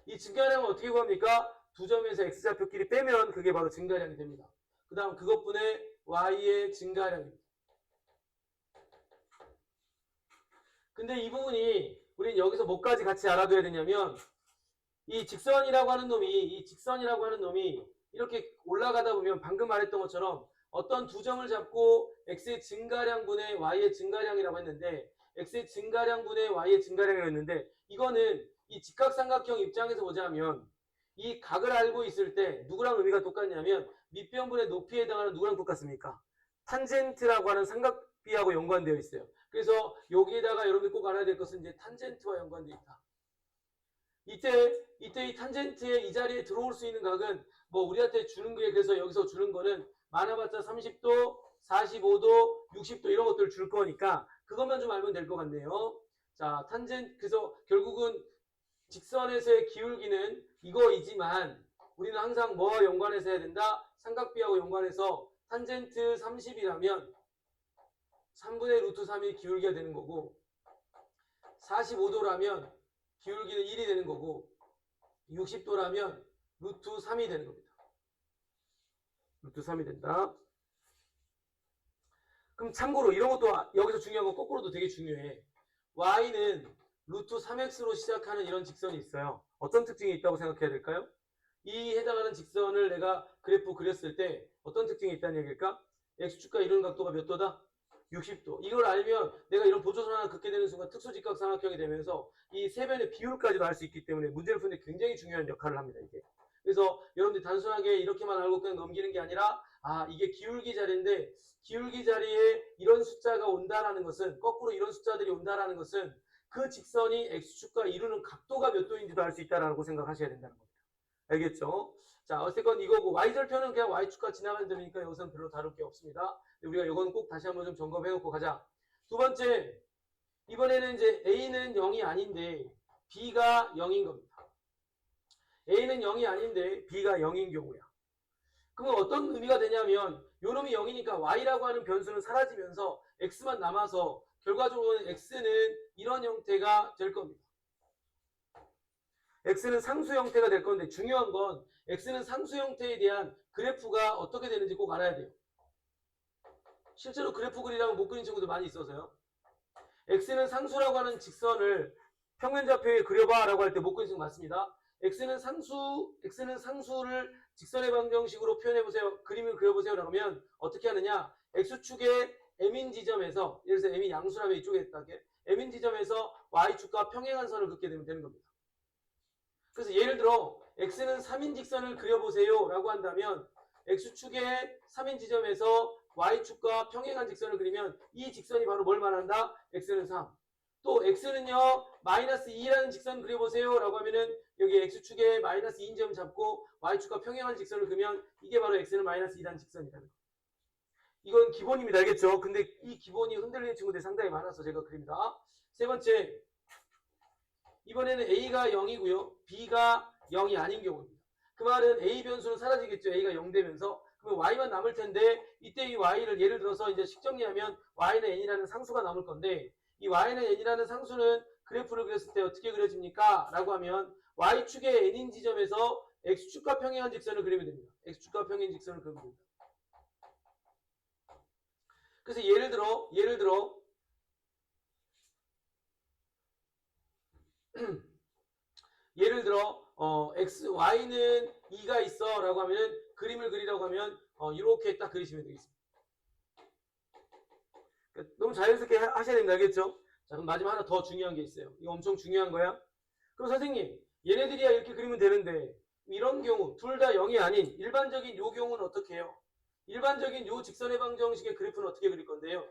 이 증가량은 어떻게 구합니까? 두 점에서 x좌표끼리 빼면 그게 바로 증가량이 됩니다. 그 다음 그것분의 y의 증가량입니다. 근데 이 부분이 우리는 여기서 뭐까지 같이 알아둬야 되냐면 이 직선이라고 하는 놈이 이렇게 올라가다 보면 방금 말했던 것처럼 어떤 두 점을 잡고 x의 증가량분의 y의 증가량이라고 했는데 x의 증가량분의 y의 증가량이라고 했는데 이거는 이 직각삼각형 입장에서 보자면 이 각을 알고 있을 때 누구랑 의미가 똑같냐면 밑변분의 높이에 해당하는 누구랑 똑같습니까? 탄젠트라고 하는 삼각비하고 연관되어 있어요. 그래서 여기에다가 여러분들 꼭 알아야 될 것은 이제 탄젠트와 연관되어 있다. 이때 이 탄젠트의 이 자리에 들어올 수 있는 각은 뭐 우리한테 주는 게 그래서 여기서 주는 거는 많아봤자 30도, 45도, 60도 이런 것들을 줄 거니까 그것만 좀 알면 될 것 같네요. 자, 그래서 결국은 직선에서의 기울기는 이거이지만 우리는 항상 뭐와 연관해서 해야 된다? 삼각비하고 연관해서 탄젠트 30이라면 3분의 루트 3이 기울기가 되는 거고 45도라면 기울기는 1이 되는 거고 60도라면 루트 3이 되는 겁니다. 루트 3이 된다. 그럼 참고로 이런 것도 여기서 중요한 건 거꾸로도 되게 중요해. y는 루트 3x로 시작하는 이런 직선이 있어요. 어떤 특징이 있다고 생각해야 될까요? 이 해당하는 직선을 내가 그래프 그렸을 때 어떤 특징이 있다는 얘기일까? x축과 이루는 각도가 몇 도다? 60도. 이걸 알면 내가 이런 보조선 하나 긋게 되는 순간 특수직각삼각형이 되면서 이 세 변의 비율까지도 알 수 있기 때문에 문제를 푸는데 굉장히 중요한 역할을 합니다. 이게. 그래서 여러분들 단순하게 이렇게만 알고 그냥 넘기는 게 아니라 이게 기울기 자리인데 기울기 자리에 이런 숫자가 온다라는 것은 거꾸로 이런 숫자들이 온다라는 것은 그 직선이 x축과 이루는 각도가 몇 도인지도 알 수 있다라고 생각하셔야 된다는 겁니다. 알겠죠? 자, 어쨌건 이거고 y절편은 그냥 y축과 지나가는 점이니까 여기서는 별로 다룰 게 없습니다. 우리가 이건 꼭 다시 한번 좀 점검해 놓고 가자. 두 번째, 이번에는 이제 a는 0이 아닌데 b가 0인 겁니다. a는 0이 아닌데 b가 0인 경우야. 그럼 어떤 의미가 되냐면 요놈이 0이니까 y라고 하는 변수는 사라지면서 x만 남아서 결과적으로는 x는 이런 형태가 될 겁니다. x는 상수 형태가 될 건데 중요한 건 x는 상수 형태에 대한 그래프가 어떻게 되는지 꼭 알아야 돼요. 실제로 그래프 그리라면 못 그린 친구들 많이 있어서요. x는 상수라고 하는 직선을 평면좌표에 그려봐 라고 할 때 못 그린 친구 많습니다. x는 상수를 직선의 방정식으로 표현해보세요. 그림을 그려보세요. 라고 하면 어떻게 하느냐. x축의 m인 지점에서 예를 들어서 m이 양수라면 이쪽에 있다게 m인 지점에서 y축과 평행한 선을 긋게 되면 되는 겁니다. 그래서 예를 들어 x는 3인 직선을 그려보세요 라고 한다면 x축의 3인 지점에서 y축과 평행한 직선을 그리면 이 직선이 바로 뭘 말한다? x는 3. 또 x는요 마이너스 2라는 직선 그려보세요 라고 하면은 여기 x축에 마이너스 2인 점 잡고 y축과 평행한 직선을 그리면 이게 바로 x는 마이너스 2라는 직선이라는 거. 이건 기본입니다. 알겠죠? 근데 이 기본이 흔들리는 친구들이 상당히 많아서 제가 그립니다. 세 번째, 이번에는 a가 0이고요. b가 0이 아닌 경우입니다. 그 말은 a 변수는 사라지겠죠. a가 0 되면서. 그러면 y만 남을 텐데 이때 이 y를 예를 들어서 이제 식정리하면 y는 n이라는 상수가 남을 건데 이 y는 n이라는 상수는 그래프를 그렸을 때 어떻게 그려집니까? 라고 하면 y축의 n인 지점에서 x축과 평행한 직선을 그리면 됩니다. x축과 평행한 직선을 그리면 됩니다. 그래서 예를 들어 y는 2가 있어 라고 하면 그림을 그리라고 하면 이렇게 딱 그리시면 되겠습니다. 그러니까 너무 자연스럽게 하셔야 됩니다. 알겠죠? 자, 그럼 마지막 하나 더 중요한 게 있어요. 이거 엄청 중요한 거야. 그럼 선생님, 얘네들이야 이렇게 그리면 되는데 이런 경우 둘 다 0이 아닌 일반적인 요 경우는 어떻게 해요? 일반적인 요 직선의 방정식의 그래프는 어떻게 그릴 건데요?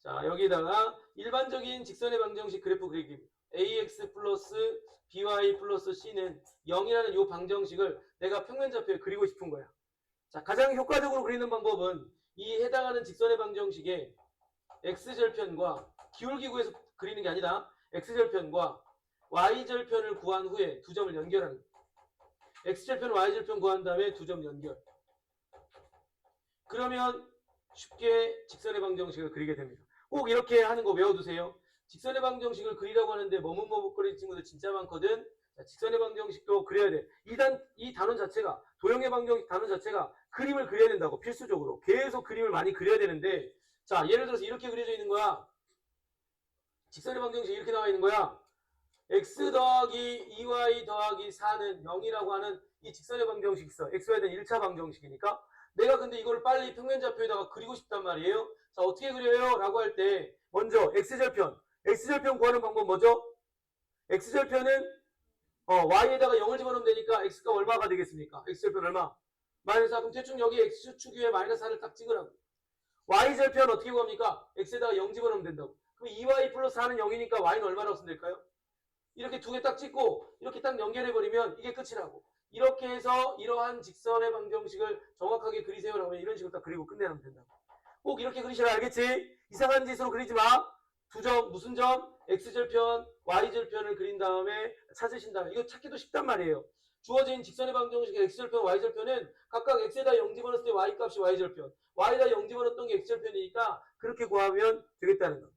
자, 여기다가 일반적인 직선의 방정식 그래프 그리기. ax 플러스 by 플러스 c는 0이라는 요 방정식을 내가 평면좌표에 그리고 싶은 거야. 자, 가장 효과적으로 그리는 방법은 이 해당하는 직선의 방정식에 x절편과 기울기 구해서 그리는 게 아니라 x절편과 y절편을 구한 후에 두 점을 연결하는 거야. x절편, y절편 구한 다음에 두 점 연결. 그러면 쉽게 직선의 방정식을 그리게 됩니다. 꼭 이렇게 하는 거 외워두세요. 직선의 방정식을 그리라고 하는데 머뭇머뭇거리는 친구들 진짜 많거든. 자, 직선의 방정식도 그려야 돼. 이 단원 자체가 도형의 방정식 단원 자체가 그림을 그려야 된다고 필수적으로 계속 그림을 많이 그려야 되는데 자 예를 들어서 이렇게 그려져 있는 거야. 직선의 방정식이 이렇게 나와 있는 거야. x 더하기 2y 더하기 4는 0이라고 하는 이 직선의 방정식이 있어. xy에 대한 1차 방정식이니까 내가 근데 이걸 빨리 평면좌표에다가 그리고 싶단 말이에요. 자, 어떻게 그려요? 라고 할 때 먼저 x절편. x절편 구하는 방법 뭐죠? x절편은 y에다가 0을 집어넣으면 되니까 x가 얼마가 되겠습니까? x절편 얼마? 마이너스 4. 그럼 대충 여기 x축 위에 마이너스 4를 딱 찍으라고. y절편 어떻게 구합니까? x에다가 0 집어넣으면 된다고. 그럼 2y 플러스 4는 0이니까 y는 얼마라고 쓰면 될까요? 이렇게 두 개 딱 찍고 이렇게 딱 연결해버리면 이게 끝이라고. 이렇게 해서 이러한 직선의 방정식을 정확하게 그리세요라고 하면 이런 식으로 딱 그리고 끝내면 된다고. 꼭 이렇게 그리시라 알겠지? 이상한 짓으로 그리지 마. 두 점, 무슨 점? x절편, y절편을 그린 다음에 찾으신 다음에 이거 찾기도 쉽단 말이에요. 주어진 직선의 방정식의 x절편, y절편은 각각 x에다 0 집어넣었을 때 y값이 y절편, y에다 0 집어넣었던 게 x절편이니까 그렇게 구하면 되겠다는 거.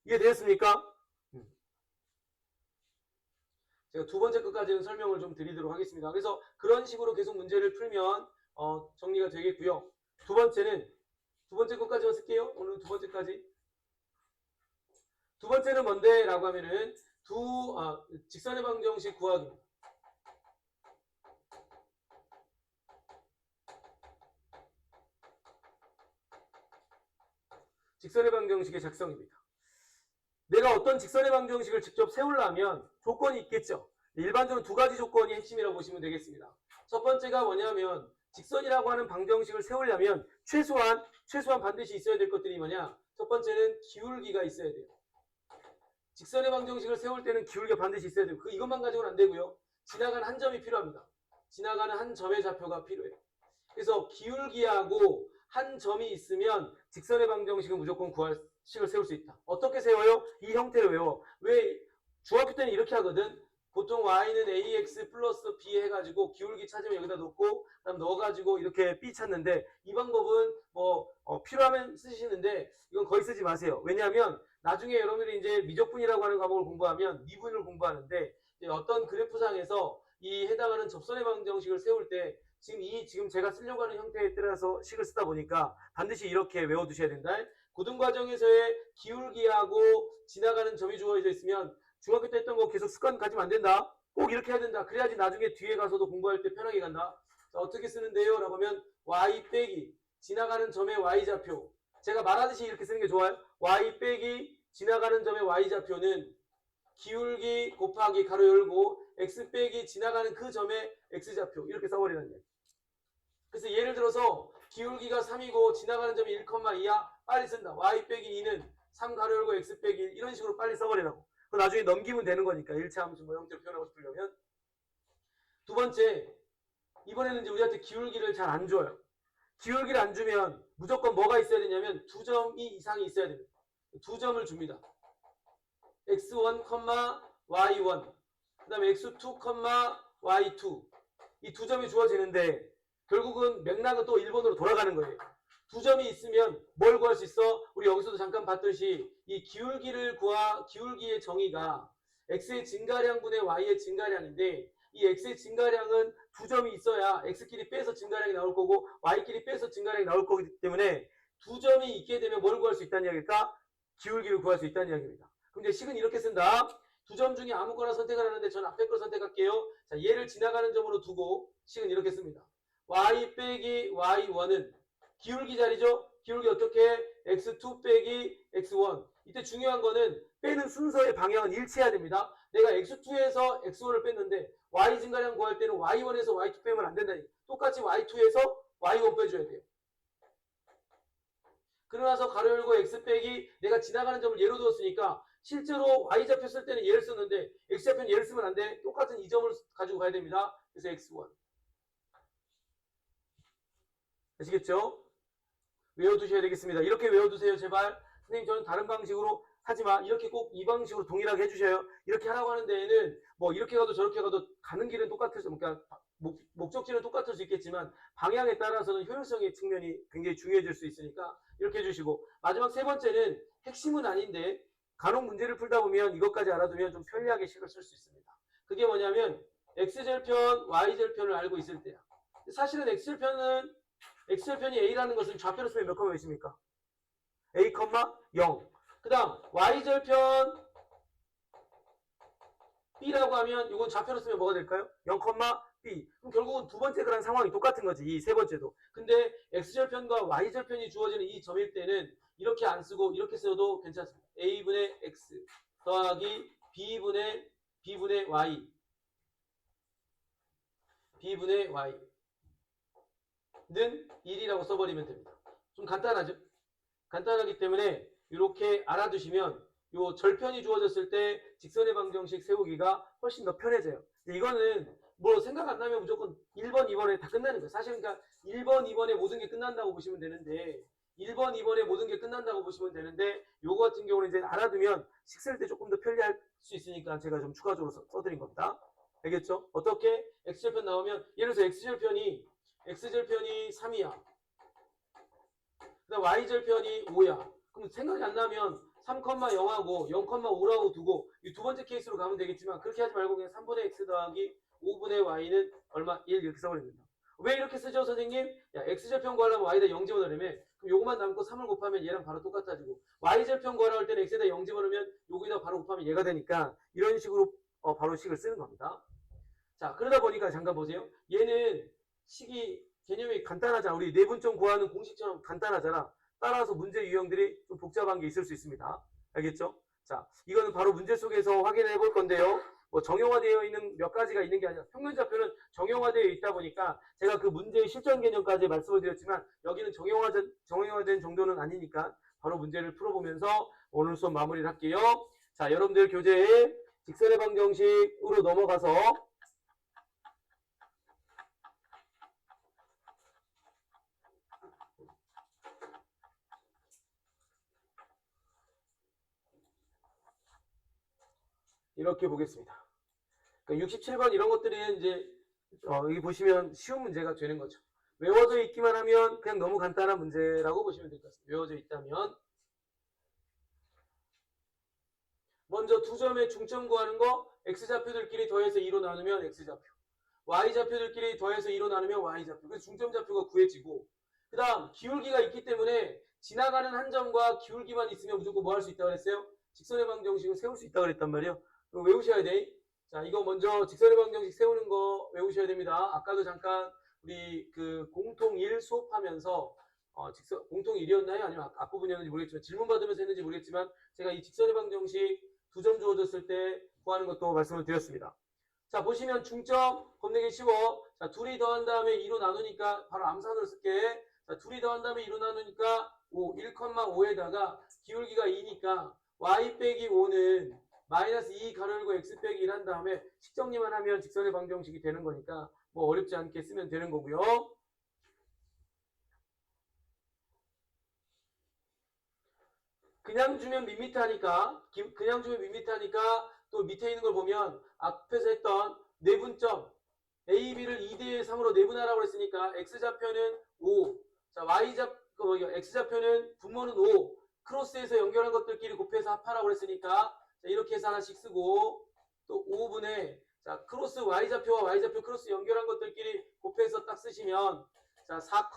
이해되셨습니까? 제가 두 번째 것까지는 설명을 좀 드리도록 하겠습니다. 그래서 그런 식으로 계속 문제를 풀면 정리가 되겠고요. 두 번째 것까지만 쓸게요. 오늘 두 번째까지. 두 번째는 뭔데? 라고 하면은 직선의 방정식 구하기입니다. 직선의 방정식의 작성입니다. 내가 어떤 직선의 방정식을 직접 세우려면 조건이 있겠죠. 일반적으로 두 가지 조건이 핵심이라고 보시면 되겠습니다. 첫 번째가 뭐냐면 직선이라고 하는 방정식을 세우려면 최소한 반드시 있어야 될 것들이 뭐냐? 첫 번째는 기울기가 있어야 돼요. 직선의 방정식을 세울 때는 기울기가 반드시 있어야 되고 이것만 가지고는 안 되고요. 지나가는 한 점이 필요합니다. 지나가는 한 점의 좌표가 필요해요. 그래서 기울기하고 한 점이 있으면 직선의 방정식은 무조건 식을 세울 수 있다. 어떻게 세워요? 이 형태로 외워. 왜 중학교 때는 이렇게 하거든. 보통 y는 ax 플러스 b 해가지고 기울기 찾으면 여기다 놓고 그다음 넣어가지고 이렇게 b 찾는데 이 방법은 필요하면 쓰시는데 이건 거의 쓰지 마세요. 왜냐하면 나중에 여러분들이 이제 미적분이라고 하는 과목을 공부하면 미분을 공부하는데 이제 어떤 그래프상에서 이 해당하는 접선의 방정식을 세울 때 지금 제가 쓰려고 하는 형태에 따라서 식을 쓰다 보니까 반드시 이렇게 외워두셔야 된다. 고등과정에서의 기울기하고 지나가는 점이 주어져 있으면 중학교 때 했던 거 계속 습관 가지면 안 된다. 꼭 이렇게 해야 된다. 그래야지 나중에 뒤에 가서도 공부할 때 편하게 간다. 자, 어떻게 쓰는데요? 라고 하면 y 빼기 지나가는 점의 y좌표. 제가 말하듯이 이렇게 쓰는 게 좋아요. y 빼기 지나가는 점의 y좌표는 기울기 곱하기 가로 열고 x 빼기 지나가는 그 점의 x좌표. 이렇게 써버리는 거예요. 그래서 예를 들어서 기울기가 3이고 지나가는 점이 1,2야. 빨리 쓴다. y 빼기 2는 3 가로 열고 x 빼기 1 이런 식으로 빨리 써버리라고. 그럼 나중에 넘기면 되는 거니까 1차 함수 뭐 형태로 표현하고 싶으려면. 두 번째, 이번에는 이제 우리한테 기울기를 잘 안 줘요. 기울기를 안 주면 무조건 뭐가 있어야 되냐면 두 점이 이상이 있어야 됩니다. 두 점을 줍니다. x1, y1 그 다음에 x2, y2 이 두 점이 주어지는데 결국은 맥락은 또 1번으로 돌아가는 거예요. 두 점이 있으면 뭘 구할 수 있어? 우리 여기서도 잠깐 봤듯이 이 기울기의 정의가 x의 증가량분의 y의 증가량인데 이 x의 증가량은 두 점이 있어야 x끼리 빼서 증가량이 나올 거고 y끼리 빼서 증가량이 나올 거기 때문에 두 점이 있게 되면 뭘 구할 수 있다는 이야기일까? 기울기를 구할 수 있다는 이야기입니다. 그럼 이제 식은 이렇게 쓴다. 두 점 중에 아무거나 선택을 하는데 저는 앞에 걸 선택할게요. 자, 얘를 지나가는 점으로 두고 식은 이렇게 씁니다. y 빼기 y1은 기울기 자리죠? 기울기 어떻게? x2 빼기 x1. 이때 중요한 거는 빼는 순서의 방향은 일치해야 됩니다. 내가 x2에서 x1을 뺐는데 y 증가량 구할 때는 y1에서 y2 빼면 안 된다니. 똑같이 y2에서 y1 빼줘야 돼요. 그러나서 가로 열고 x 빼기 내가 지나가는 점을 예로 두었으니까 실제로 y좌표 쓸 때는 얘를 쓰는데 x좌표는 얘를 쓰면 안 돼. 똑같은 이 점을 가지고 가야 됩니다. 그래서 x1. 아시겠죠? 외워두셔야 되겠습니다. 이렇게 외워두세요. 제발. 선생님 저는 다른 방식으로 하지만 이렇게 꼭 이 방식으로 동일하게 해주셔요. 이렇게 하라고 하는 데에는 뭐 이렇게 가도 저렇게 가도 가는 길은 똑같을 수, 그러니까 목적지는 똑같을 수 있겠지만 방향에 따라서는 효율성의 측면이 굉장히 중요해질 수 있으니까 이렇게 해주시고 마지막 세 번째는 핵심은 아닌데 간혹 문제를 풀다 보면 이것까지 알아두면 좀 편리하게 식을 쓸 수 있습니다. 그게 뭐냐면 x절편, y절편을 알고 있을 때야. 사실은 x절편이 a라는 것은 좌표로 쓰면 몇 컴마 몇입니까? a, 0. 그 다음 y절편 b라고 하면 이건 좌표로 쓰면 뭐가 될까요? 0, B. 그럼 결국은 두 번째 그런 상황이 똑같은 거지. 이 세 번째도. 근데 X절편과 Y절편이 주어지는 이 점일 때는 이렇게 안 쓰고 이렇게 써도 괜찮습니다. A분의 X 더하기 B분의 Y. B분의 Y는 1이라고 써버리면 됩니다. 좀 간단하죠? 간단하기 때문에 이렇게 알아두시면 요 절편이 주어졌을 때 직선의 방정식 세우기가 훨씬 더 편해져요. 이거는 뭐 생각 안 나면 무조건 1번, 2번에 다 끝나는 거예요. 사실 그러니까 1번, 2번에 모든 게 끝난다고 보시면 되는데 1번, 2번에 모든 게 끝난다고 보시면 되는데 요거 같은 경우는 이제 알아두면 식 쓸 때 조금 더 편리할 수 있으니까 제가 좀 추가적으로 써드린 겁니다. 알겠죠? 어떻게? X절편 나오면 예를 들어서 X절편이 3이야. 그다음 Y절편이 5야. 그럼 생각이 안 나면 3,0하고 0,5라고 두고 이 두 번째 케이스로 가면 되겠지만 그렇게 하지 말고 그냥 3분의 X 더하기 5분의 Y는 얼마? 1 이렇게 써버리면 된다. 왜 이렇게 쓰죠 선생님? 야 X절편 구하려면 Y에다 0 집어넣으면 그럼 요것만 남고 3을 곱하면 얘랑 바로 똑같아지고 Y절편 구하려고 할 때는 X에다 0 집어넣으면 여기다 바로 곱하면 얘가 되니까 이런 식으로 바로 식을 쓰는 겁니다. 자 그러다 보니까 잠깐 보세요. 얘는 식이 개념이 간단하잖아. 우리 내분점 구하는 공식처럼 간단하잖아. 따라서 문제 유형들이 좀 복잡한 게 있을 수 있습니다. 알겠죠? 자, 이거는 바로 문제 속에서 확인해 볼 건데요. 뭐 정형화되어 있는 몇 가지가 있는 게 아니라 평면좌표는 정형화되어 있다 보니까 제가 그 문제의 실전 개념까지 말씀을 드렸지만 여기는 정형화된 정도는 아니니까 바로 문제를 풀어보면서 오늘 수업 마무리를 할게요. 자, 여러분들 교재에 직선의 방정식으로 넘어가서 이렇게 보겠습니다. 그러니까 67번 이런 것들은 이제 여기 보시면 쉬운 문제가 되는 거죠. 외워져 있기만 하면 그냥 너무 간단한 문제라고 보시면 될 것 같습니다. 외워져 있다면 먼저 두 점의 중점 구하는 거 X좌표들끼리 더해서 2로 나누면 X좌표 Y좌표들끼리 더해서 2로 나누면 Y좌표 그래서 중점좌표가 구해지고 그 다음 기울기가 있기 때문에 지나가는 한 점과 기울기만 있으면 무조건 뭐 할 수 있다고 그랬어요? 직선의 방정식을 세울 수 있다고 그랬단 말이에요. 그거 외우셔야 돼. 자, 이거 먼저 직선의 방정식 세우는 거 외우셔야 됩니다. 아까도 잠깐 우리 그 공통 1 수업하면서 공통 1이었나요? 아니면 앞부분이었는지 모르겠지만 질문 받으면서 했는지 모르겠지만 제가 이 직선의 방정식 두 점 주어졌을 때 구하는 것도 말씀을 드렸습니다. 자, 보시면 중점 겁내기 쉬워. 자, 둘이 더한 다음에 2로 나누니까 바로 암산으로 쓸게. 자, 둘이 더한 다음에 2로 나누니까 5, 1,5에다가 기울기가 2니까 y 빼기 5는 마이너스 2 가로 열고 x 빼기 1 한 다음에 식정리만 하면 직선의 방정식이 되는 거니까 뭐 어렵지 않게 쓰면 되는 거고요. 그냥 주면 밋밋하니까 또 밑에 있는 걸 보면 앞에서 했던 내분점 A, B를 2대 3으로 내분하라고 했으니까 X좌표는 5. 자, X좌표는 분모는 5. 크로스해서 연결한 것들끼리 곱해서 합하라고 했으니까 자, 이렇게 해서 하나씩 쓰고 또 5분의 자, 크로스 Y좌표와 Y좌표 크로스 연결한 것들끼리 곱해서 딱 쓰시면 자, 4,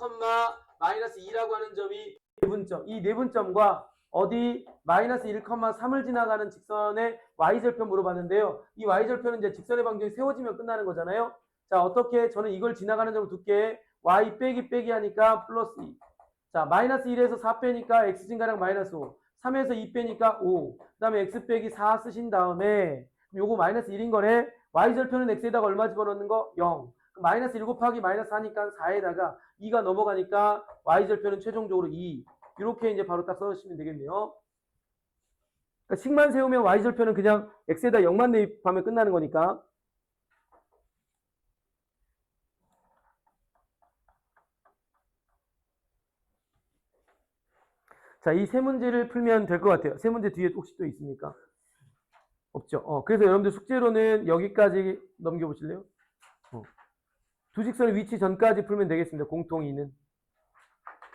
마이너스 2라고 하는 점이 내분점. 이 내분점과 어디 마이너스 1,3을 지나가는 직선의 Y절편 물어봤는데요. 이 Y절편은 이제 직선의 방정이 세워지면 끝나는 거잖아요. 자, 어떻게 저는 이걸 지나가는 점을 둘게. Y 빼기 하니까 플러스 2. 자, 마이너스 1에서 4 빼니까 X 증가량 마이너스 5. 3에서 2 빼니까 5. 그 다음에 X 빼기 4 쓰신 다음에 요거 마이너스 1인 거네. Y절편은 X에다가 얼마 집어넣는 거? 0. 마이너스 1 곱하기 마이너스 4니까 4에다가 2가 넘어가니까 Y절편은 최종적으로 2. 이렇게 이제 바로 딱 써주시면 되겠네요. 그러니까 식만 세우면 Y절편은 그냥 X에다 0만 대입하면 끝나는 거니까. 자, 이 세 문제를 풀면 될 것 같아요. 세 문제 뒤에 혹시 또 있습니까? 없죠. 그래서 여러분들 숙제로는 여기까지 넘겨보실래요? 두 직선의 위치 전까지 풀면 되겠습니다. 공통이는.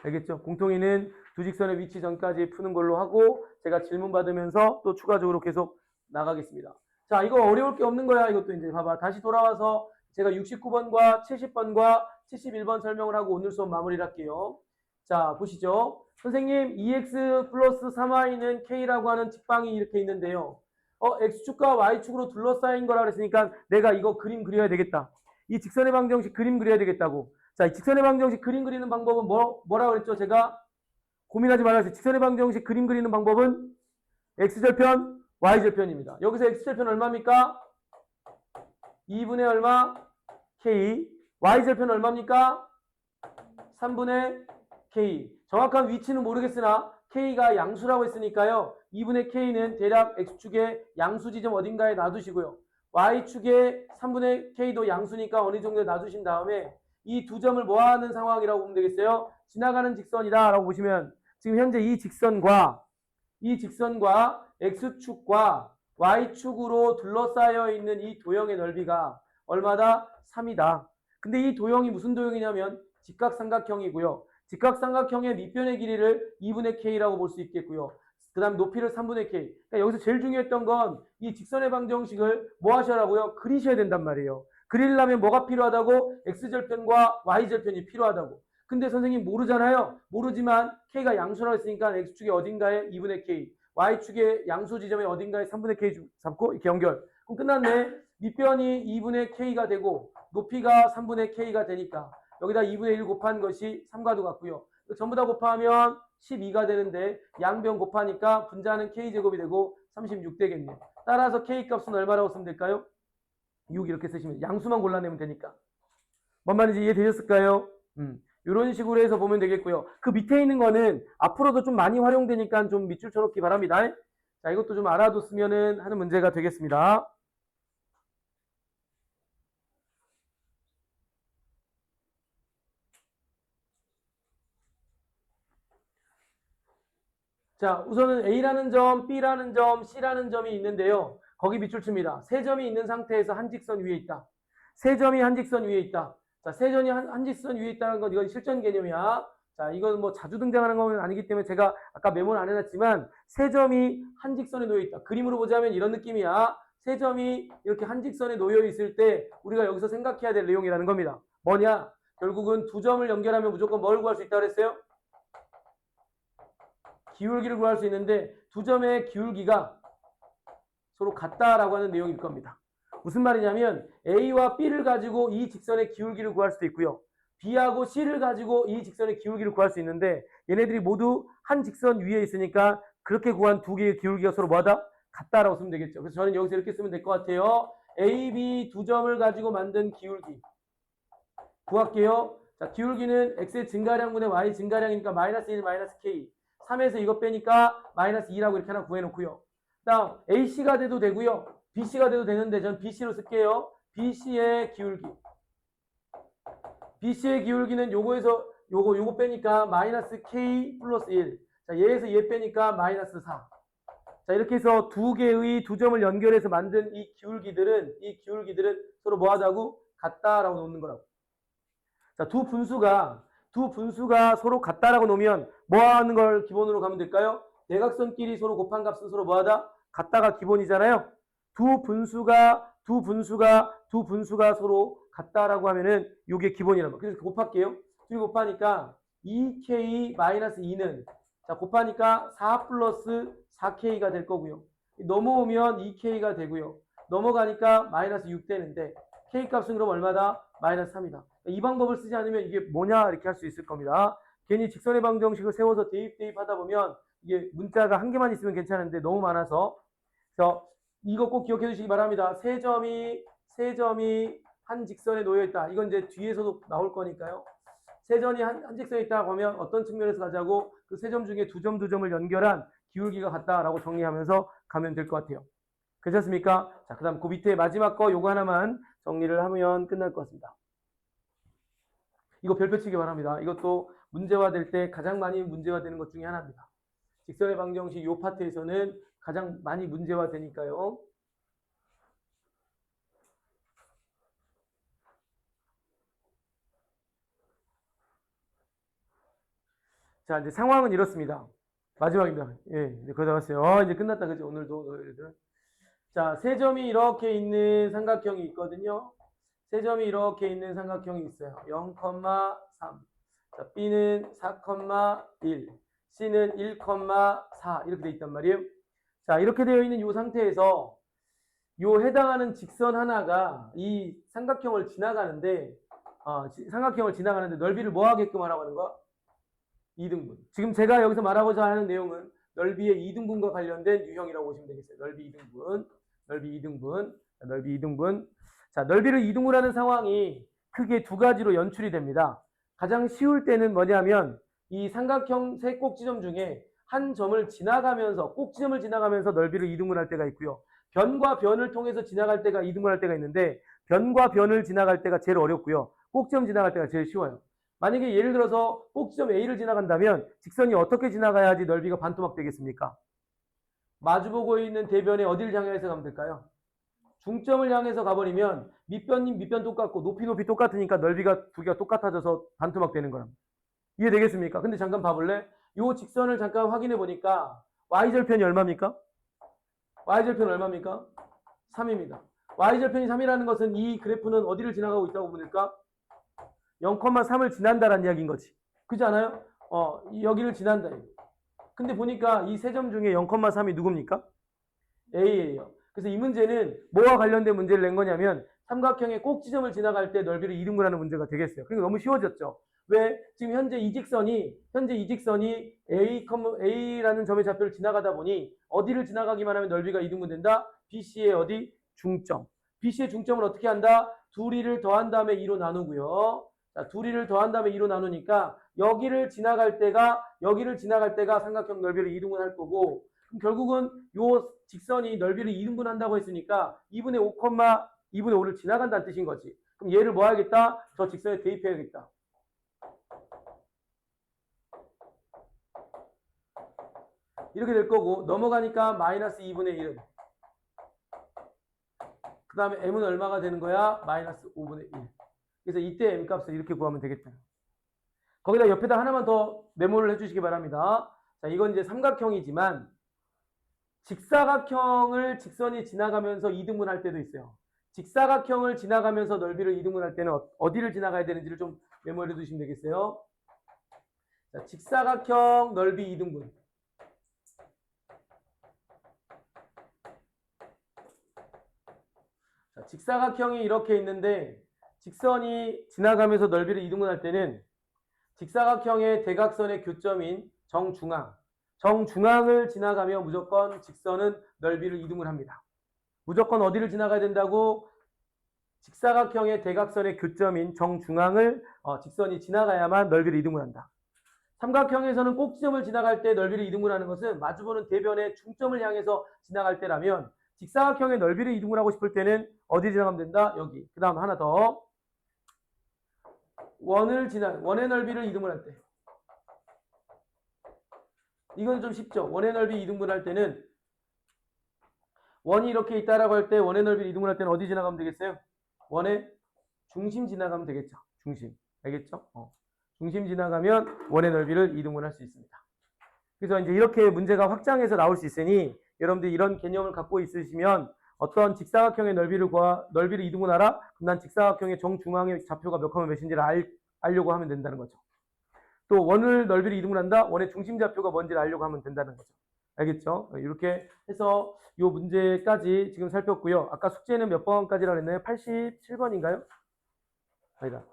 알겠죠? 공통이는 두 직선의 위치 전까지 푸는 걸로 하고 제가 질문 받으면서 또 추가적으로 계속 나가겠습니다. 자, 이거 어려울 게 없는 거야. 이것도 이제 봐봐. 다시 돌아와서 제가 69번과 70번과 71번 설명을 하고 오늘 수업 마무리를 할게요. 자, 보시죠. 선생님, 2x 플러스 3y는 k라고 하는 직방이 이렇게 있는데요. x축과 y축으로 둘러싸인 거라 그랬으니까 내가 이거 그림 그려야 되겠다. 이 직선의 방정식 그림 그려야 되겠다고. 자, 이 직선의 방정식 그림 그리는 방법은 뭐라고 그랬죠? 제가 고민하지 말아야 돼. 직선의 방정식 그림 그리는 방법은 x절편, y절편입니다. 여기서 x절편 얼마입니까? 2분의 얼마? k. y절편 얼마입니까? 3분의 k. 정확한 위치는 모르겠으나 k가 양수라고 했으니까요. 2분의 k는 대략 x축의 양수 지점 어딘가에 놔두시고요. y축의 3분의 k도 양수니까 어느 정도에 놔두신 다음에 이 두 점을 뭐하는 상황이라고 보면 되겠어요? 지나가는 직선이다 라고 보시면 지금 현재 이 직선과 x축과 y축으로 둘러싸여 있는 이 도형의 넓이가 얼마다? 3이다. 근데 이 도형이 무슨 도형이냐면 직각삼각형이고요. 직각삼각형의 밑변의 길이를 2분의 k라고 볼 수 있겠고요. 그 다음 높이를 3분의 k. 그러니까 여기서 제일 중요했던 건 이 직선의 방정식을 뭐 하셔라고요? 그리셔야 된단 말이에요. 그리려면 뭐가 필요하다고? x절편과 y절편이 필요하다고. 근데 선생님 모르잖아요. 모르지만 k가 양수라고 했으니까 x축의 어딘가에 2분의 k, y축의 양수 지점의 어딘가에 3분의 k 잡고 이렇게 연결. 그럼 끝났네. 밑변이 2분의 k가 되고 높이가 3분의 k가 되니까 여기다 2분의 1 곱한 것이 3과도 같고요. 전부 다 곱하면 12가 되는데 양변 곱하니까 분자는 k제곱이 되고 36 되겠네요. 따라서 k 값은 얼마라고 쓰면 될까요? 6 이렇게 쓰시면 양수만 골라내면 되니까. 뭔 말인지 이해되셨을까요? 이런 식으로 해서 보면 되겠고요. 그 밑에 있는 거는 앞으로도 좀 많이 활용되니까 좀 밑줄 쳐놓기 바랍니다. 자, 이것도 좀 알아뒀으면 하는 문제가 되겠습니다. 자, 우선은 A라는 점, B라는 점, C라는 점이 있는데요. 거기 밑줄 칩니다. 세 점이 있는 상태에서 한 직선 위에 있다. 세 점이 한 직선 위에 있다. 자, 세 점이 한 직선 위에 있다는 건 이건 실전 개념이야. 자, 이건 뭐 자주 등장하는 건 아니기 때문에 제가 아까 메모는 안 해놨지만 세 점이 한 직선에 놓여 있다. 그림으로 보자면 이런 느낌이야. 세 점이 이렇게 한 직선에 놓여 있을 때 우리가 여기서 생각해야 될 내용이라는 겁니다. 뭐냐? 결국은 두 점을 연결하면 무조건 뭘 구할 수 있다고 그랬어요? 기울기를 구할 수 있는데 두 점의 기울기가 서로 같다라고 하는 내용일 겁니다. 무슨 말이냐면 A와 B를 가지고 이 직선의 기울기를 구할 수도 있고요. B하고 C를 가지고 이 직선의 기울기를 구할 수 있는데 얘네들이 모두 한 직선 위에 있으니까 그렇게 구한 두 개의 기울기가 서로 뭐하다? 같다라고 쓰면 되겠죠. 그래서 저는 여기서 이렇게 쓰면 될 것 같아요. A, B 두 점을 가지고 만든 기울기 구할게요. 자, 기울기는 X의 증가량분의 Y 증가량이니까 마이너스 1, 마이너스 K 3에서 이거 빼니까 마이너스 2라고 이렇게 하나 구해놓고요. 다음 AC가 돼도 되고요. BC가 돼도 되는데 전 BC로 쓸게요. BC의 기울기. BC의 기울기는 요거에서 요거 빼니까 마이너스 K 플러스 1. 자, 얘에서 얘 빼니까 마이너스 4. 자, 이렇게 해서 두 개의 두 점을 연결해서 만든 이 기울기들은 서로 뭐하다고? 같다라고 놓는 거라고. 자, 두 분수가 서로 같다라고 놓으면 뭐 하는 걸 기본으로 가면 될까요? 대각선끼리 서로 곱한 값은 서로 뭐하다? 같다가 기본이잖아요. 두 분수가 서로 같다라고 하면은 이게 기본이란 거. 그래서 곱할게요. 둘이 곱하니까 2k-2는 자, 곱하니까 4 플러스 4k가 될 거고요. 넘어오면 2k가 되고요. 넘어가니까 마이너스 6 되는데 k 값은 그럼 얼마다? 마이너스 3이다. 이 방법을 쓰지 않으면 이게 뭐냐 이렇게 할 수 있을 겁니다. 괜히 직선의 방정식을 세워서 대입하다 보면 이게 문자가 한 개만 있으면 괜찮은데 너무 많아서 그래서 이거 꼭 기억해 주시기 바랍니다. 세 점이 한 직선에 놓여 있다. 이건 이제 뒤에서도 나올 거니까요. 세 점이 한 직선에 있다고 하면 어떤 측면에서 가자고 그 세 점 중에 두 점을 연결한 기울기가 같다라고 정리하면서 가면 될 것 같아요. 괜찮습니까? 자, 그 다음 그 밑에 마지막 거 요거 하나만 정리를 하면 끝날 것 같습니다. 이거 별표 치기 바랍니다. 이것도 문제화될 때 가장 많이 문제화되는 것 중에 하나입니다. 직선의 방정식 이 파트에서는 가장 많이 문제화되니까요. 자, 이제 상황은 이렇습니다. 마지막입니다. 예, 이제 거의 다 왔어요. 이제 끝났다, 그죠? 오늘도. 자, 세 점이 이렇게 있는 삼각형이 있거든요. 세 점이 이렇게 있는 삼각형이 있어요. 0,3. 자, B는 4,1. C는 1,4. 이렇게 돼 있단 말이에요. 자, 이렇게 되어 있는 이 상태에서 요 해당하는 직선 하나가 이 삼각형을 지나가는데 넓이를 뭐 하게끔 하라고 하는 거야? 2등분. 지금 제가 여기서 말하고자 하는 내용은 넓이의 2등분과 관련된 유형이라고 보시면 되겠어요. 넓이 2등분, 넓이 2등분, 넓이 2등분. 자, 넓이를 2등분하는 상황이 크게 두 가지로 연출이 됩니다. 가장 쉬울 때는 뭐냐면 이 삼각형 세 꼭지점 중에 한 점을 지나가면서 꼭지점을 지나가면서 넓이를 2등분할 때가 있고요. 변과 변을 통해서 지나갈 때가 2등분할 때가 있는데 변과 변을 지나갈 때가 제일 어렵고요. 꼭지점 지나갈 때가 제일 쉬워요. 만약에 예를 들어서 꼭지점 A를 지나간다면 직선이 어떻게 지나가야지 넓이가 반토막 되겠습니까? 마주보고 있는 대변에 어디를 향해서 가면 될까요? 중점을 향해서 가버리면 밑변 똑같고 높이 똑같으니까 넓이가 두 개가 똑같아져서 반토막 되는 거랍니다. 이해되겠습니까? 근데 잠깐 봐볼래? 이 직선을 잠깐 확인해 보니까 y절편이 얼마입니까? y절편 얼마입니까? 3입니다. y절편이 3이라는 것은 이 그래프는 어디를 지나가고 있다고 보니까 0,3을 지난다라는 이야기인 거지. 그렇지 않아요? 여기를 지난다. 근데 보니까 이 세 점 중에 0,3이 누굽니까? A예요. 그래서 이 문제는 뭐와 관련된 문제를 낸 거냐면 삼각형의 꼭지점을 지나갈 때 넓이를 2등분하는 문제가 되겠어요. 그러니까 너무 쉬워졌죠. 왜? 지금 현재 이 직선이 A라는 점의 좌표를 지나가다 보니 어디를 지나가기만 하면 넓이가 2등분 된다? BC의 어디? 중점. BC의 중점을 어떻게 한다? 둘이를 더한 다음에 2로 나누고요. 자, 둘이를 더한 다음에 2로 나누니까 여기를 지나갈 때가 삼각형 넓이를 2등분할 거고, 그럼 결국은 요 직선이 넓이를 2등분 한다고 했으니까 2분의 5를 지나간다는 뜻인 거지. 그럼 얘를 뭐 해야겠다? 저 직선에 대입해야겠다. 이렇게 될 거고, 넘어가니까 마이너스 2분의 1은. 그 다음에 m은 얼마가 되는 거야? 마이너스 5분의 1. 그래서 이때 m 값을 이렇게 구하면 되겠다. 거기다 옆에다 하나만 더 메모를 해주시기 바랍니다. 자, 이건 이제 삼각형이지만 직사각형을 직선이 지나가면서 2등분 할 때도 있어요. 직사각형을 지나가면서 넓이를 2등분 할 때는 어디를 지나가야 되는지를 좀 메모해 두시면 되겠어요. 자, 직사각형 넓이 2등분. 자, 직사각형이 이렇게 있는데 직선이 지나가면서 넓이를 2등분 할 때는 직사각형의 대각선의 교점인 정중앙을 지나가며 무조건 직선은 넓이를 2등분 합니다. 무조건 어디를 지나가야 된다고? 직사각형의 대각선의 교점인 정중앙을 직선이 지나가야만 넓이를 2등분 한다. 삼각형에서는 꼭지점을 지나갈 때 넓이를 2등분 하는 것은 마주보는 대변의 중점을 향해서 지나갈 때라면 직사각형의 넓이를 2등분 하고 싶을 때는 어디 지나가면 된다? 여기. 그 다음 하나 더. 원의 넓이를 2등분 할 때. 이건 좀 쉽죠. 원의 넓이 2등분 할 때는 원이 이렇게 있다라고 할 때 원의 넓이를 2등분 할 때는 어디 지나가면 되겠어요? 원의 중심 지나가면 되겠죠. 중심. 알겠죠? 중심 지나가면 원의 넓이를 2등분 할 수 있습니다. 그래서 이제 이렇게 문제가 확장해서 나올 수 있으니 여러분들이 이런 개념을 갖고 있으시면 어떤 직사각형의 넓이를 2등분하라? 그럼 난 직사각형의 정중앙의 좌표가 몇 컴마 몇인지를 알려고 하면 된다는 거죠. 또 원을 넓이를 2등분한다? 원의 중심 좌표가 뭔지를 알려고 하면 된다는 거죠. 알겠죠? 이렇게 해서 이 문제까지 지금 살폈고요. 아까 숙제는 몇 번까지라고 했나요? 87번인가요? 아니다.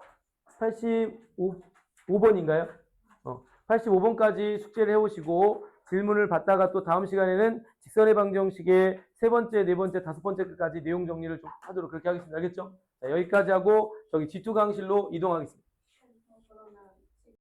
85번인가요? 85번까지 숙제를 해오시고 질문을 받다가 또 다음 시간에는 직선의 방정식의 세 번째, 네 번째, 다섯 번째 끝까지 내용 정리를 좀 하도록 그렇게 하겠습니다. 알겠죠? 자, 여기까지 하고 저기 G2 강실로 이동하겠습니다.